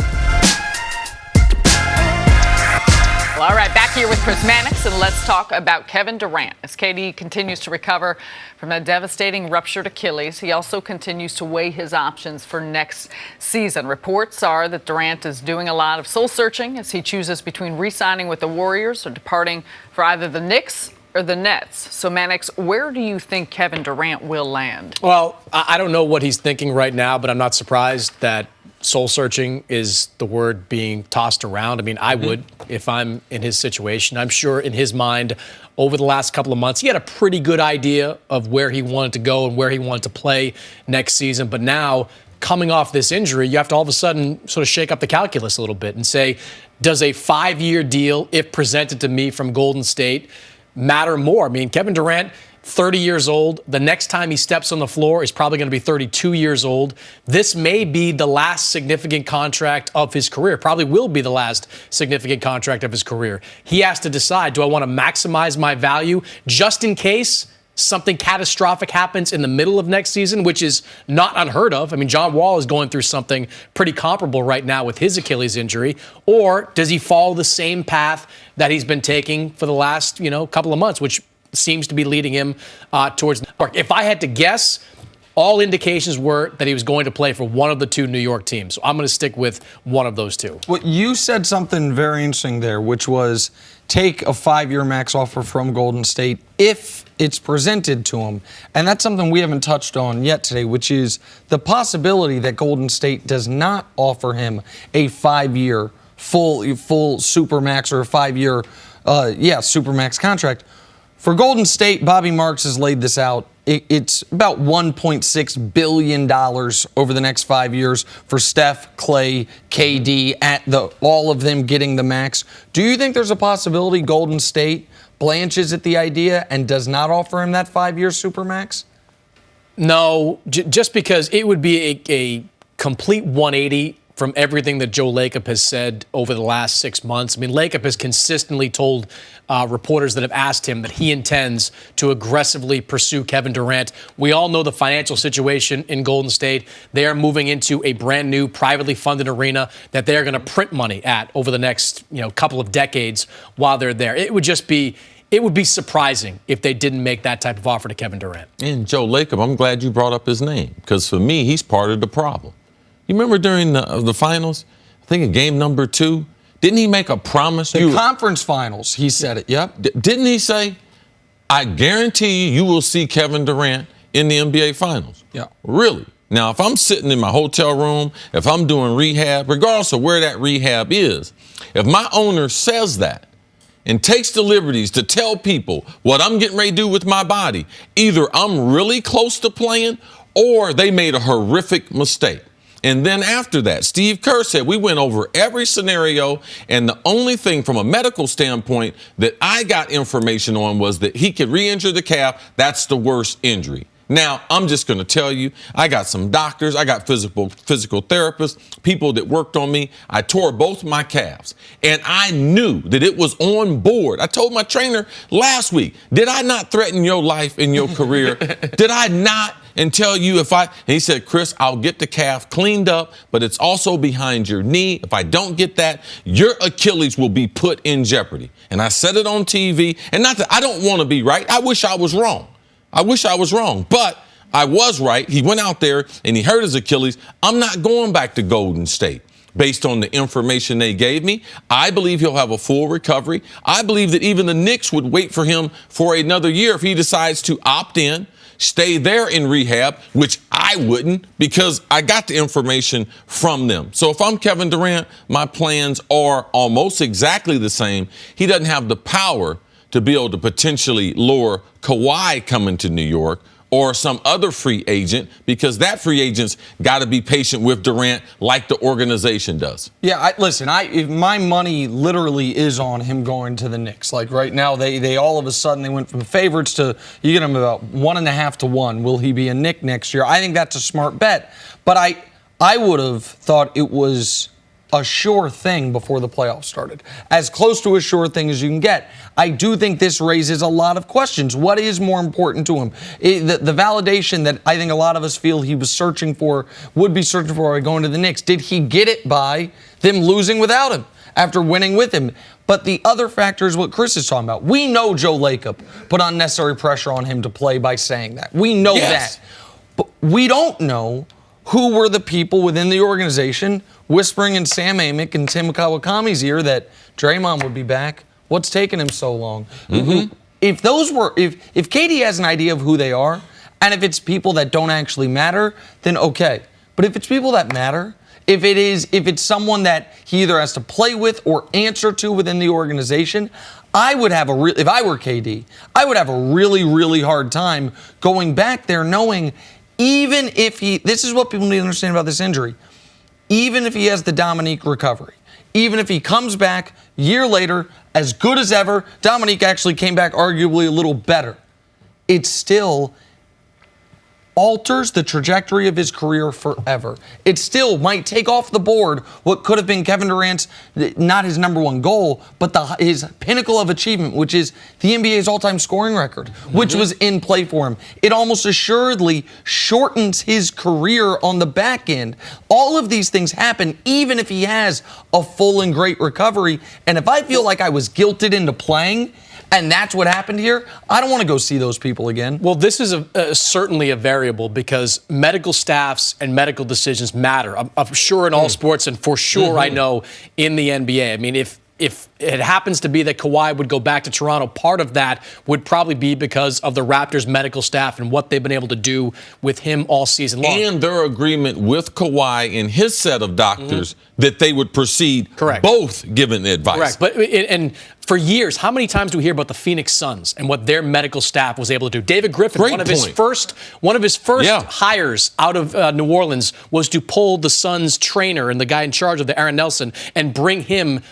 Well, all right, back here with Chris Mannix, and let's talk about Kevin Durant. As KD continues to recover from a devastating ruptured Achilles, he also continues to weigh his options for next season. Reports are that Durant is doing a lot of soul searching as he chooses between re-signing with the Warriors or departing for either the Knicks or the Nets. So, Mannix, where do you think Kevin Durant will land? Well, I don't know what he's thinking right now, but I'm not surprised that soul searching is the word being tossed around. I mean, I would if I'm in his situation. I'm sure in his mind over the last couple of months, he had a pretty good idea of where he wanted to go and where he wanted to play next season. But now, coming off this injury, you have to all of a sudden sort of shake up the calculus a little bit and say, does a 5-year deal, if presented to me from Golden State, matter more? I mean, Kevin Durant, 30 years old. The next time he steps on the floor is probably going to be 32 years old. This may be the last significant contract of his career. Probably will be the last significant contract of his career. He has to decide, do I want to maximize my value just in case something catastrophic happens in the middle of next season, which is not unheard of? I mean, John Wall is going through something pretty comparable right now with his Achilles injury. Or does he follow the same path that he's been taking for the last, couple of months, which seems to be leading him towards New York. If I had to guess, all indications were that he was going to play for one of the two New York teams. So I'm going to stick with one of those two. Well, you said something very interesting there, which was take a 5-year max offer from Golden State if it's presented to him. And that's something we haven't touched on yet today, which is the possibility that Golden State does not offer him a 5-year full supermax or a 5-year supermax contract. For Golden State, Bobby Marks has laid this out. It's about $1.6 billion over the next 5 years for Steph, Clay, KD, all of them getting the max. Do you think there's a possibility Golden State blanches at the idea and does not offer him that 5-year supermax? No, just because it would be a complete 180 from everything that Joe Lacob has said over the last 6 months. I mean, Lacob has consistently told reporters that have asked him that he intends to aggressively pursue Kevin Durant. We all know the financial situation in Golden State. They are moving into a brand new privately funded arena that they're going to print money at over the next couple of decades while they're there. It would be surprising if they didn't make that type of offer to Kevin Durant. And Joe Lacob, I'm glad you brought up his name, because for me, he's part of the problem. You remember during the finals, I think in game number 2, didn't he make a promise? The conference finals, he said it, yep. Didn't he say, I guarantee you will see Kevin Durant in the NBA finals? Yeah. Really? Now, if I'm sitting in my hotel room, if I'm doing rehab, regardless of where that rehab is, if my owner says that and takes the liberties to tell people what I'm getting ready to do with my body, either I'm really close to playing or they made a horrific mistake. And then after that, Steve Kerr said we went over every scenario, and the only thing from a medical standpoint that I got information on was that he could re-injure the calf. That's the worst injury. Now, I'm just going to tell you, I got some doctors, I got physical therapists, people that worked on me. I tore both my calves, and I knew that it was on board. I told my trainer last week, did I not threaten your life and your career? Did I not? And tell you and he said, Chris, I'll get the calf cleaned up, but it's also behind your knee. If I don't get that, your Achilles will be put in jeopardy. And I said it on TV, and not that I don't want to be right. I wish I was wrong. But I was right. He went out there and he hurt his Achilles. I'm not going back to Golden State. Based on the information they gave me, I believe he'll have a full recovery. I believe that even the Knicks would wait for him for another year if he decides to opt in, stay there in rehab, which I wouldn't, because I got the information from them. So if I'm Kevin Durant, my plans are almost exactly the same. He doesn't have the power to be able to potentially lure Kawhi coming to New York or some other free agent, because that free agent's got to be patient with Durant like the organization does. Yeah, listen, my money literally is on him going to the Knicks. Like right now, they all of a sudden they went from favorites to, you get him about 1.5 to 1. Will he be a Knick next year? I think that's a smart bet. But I would have thought it was a sure thing before the playoffs started. As close to a sure thing as you can get. I do think this raises a lot of questions. What is more important to him? The validation that I think a lot of us feel he was would be searching for by going to the Knicks. Did he get it by them losing without him after winning with him? But the other factor is what Chris is talking about. We know Joe Lacob put unnecessary pressure on him to play by saying that. We know that. But we don't know who were the people within the organization whispering in Sam Amick and Tim Kawakami's ear that Draymond would be back. What's taking him so long? Mm-hmm. If KD has an idea of who they are, and if it's people that don't actually matter, then okay. But if it's people that matter, if it's someone that he either has to play with or answer to within the organization, I would have if I were KD, I would have a really, really hard time going back there knowing even if this is what people need to understand about this injury, even if he has the Dominique recovery, even if he comes back a year later as good as ever, Dominique actually came back arguably a little better, it still alters the trajectory of his career forever. It still might take off the board what could have been Kevin Durant's, not his number one goal, but his pinnacle of achievement, which is the NBA's all-time scoring record, which was in play for him. It almost assuredly shortens his career on the back end. All of these things happen even if he has a full and great recovery. And if I feel like I was guilted into playing and that's what happened here, I don't want to go see those people again. Well, this is certainly a variable because medical staffs and medical decisions matter. I'm sure in all sports, and for sure I know in the NBA. I mean, if it happens to be that Kawhi would go back to Toronto, part of that would probably be because of the Raptors' medical staff and what they've been able to do with him all season long. And their agreement with Kawhi and his set of doctors that they would proceed, both giving advice. Correct. But and for years, how many times do we hear about the Phoenix Suns and what their medical staff was able to do? David Griffin, one of his first hires out of New Orleans was to pull the Suns trainer and the guy in charge of the Aaron Nelson and bring him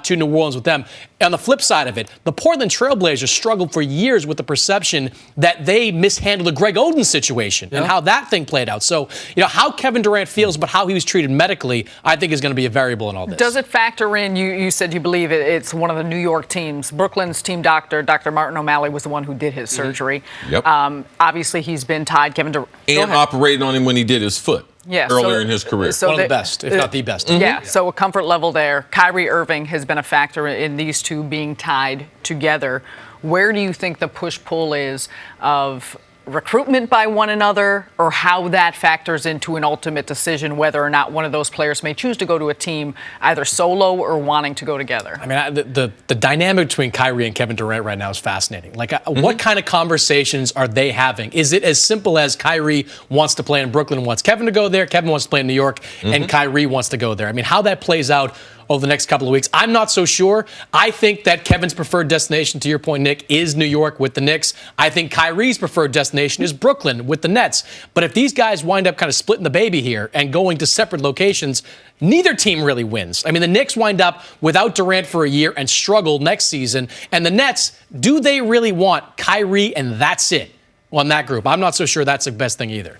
to New Orleans with them. On the flip side of it, the Portland Trailblazers struggled for years with the perception that they mishandled the Greg Oden situation and how that thing played out. So, how Kevin Durant feels about how he was treated medically, I think is going to be a variable in all this. Does it factor in, you said you believe it's one of the New York teams. Brooklyn's team doctor, Dr. Martin O'Malley, was the one who did his surgery. Yep. Obviously, he's been tied, Kevin Durant. And operated on him when he did his foot. Earlier in his career. One of the best, if not the best. Yeah, so a comfort level there. Kyrie Irving has been a factor in these two being tied together. Where do you think the push-pull is of recruitment by one another, or how that factors into an ultimate decision whether or not one of those players may choose to go to a team either solo or wanting to go together? I mean, the dynamic between Kyrie and Kevin Durant right now is fascinating. Like, what kind of conversations are they having? Is it as simple as Kyrie wants to play in Brooklyn and wants Kevin to go there, Kevin wants to play in New York, and Kyrie wants to go there? I mean, how that plays out over the next couple of weeks, I'm not so sure. I think that Kevin's preferred destination, to your point, Nick, is New York with the Knicks. I think Kyrie's preferred destination is Brooklyn with the Nets. But if these guys wind up kind of splitting the baby here and going to separate locations, neither team really wins. I mean, the Knicks wind up without Durant for a year and struggle next season. And the Nets, do they really want Kyrie and that's it on that group? I'm not so sure that's the best thing either.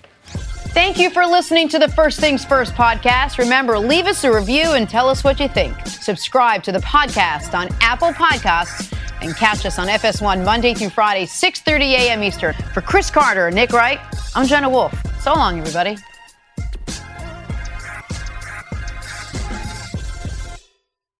Thank you for listening to the First Things First podcast. Remember, leave us a review and tell us what you think. Subscribe to the podcast on Apple Podcasts and catch us on FS1 Monday through Friday, 6:30 a.m. Eastern. For Cris Carter and Nick Wright, I'm Jenna Wolfe. So long, everybody.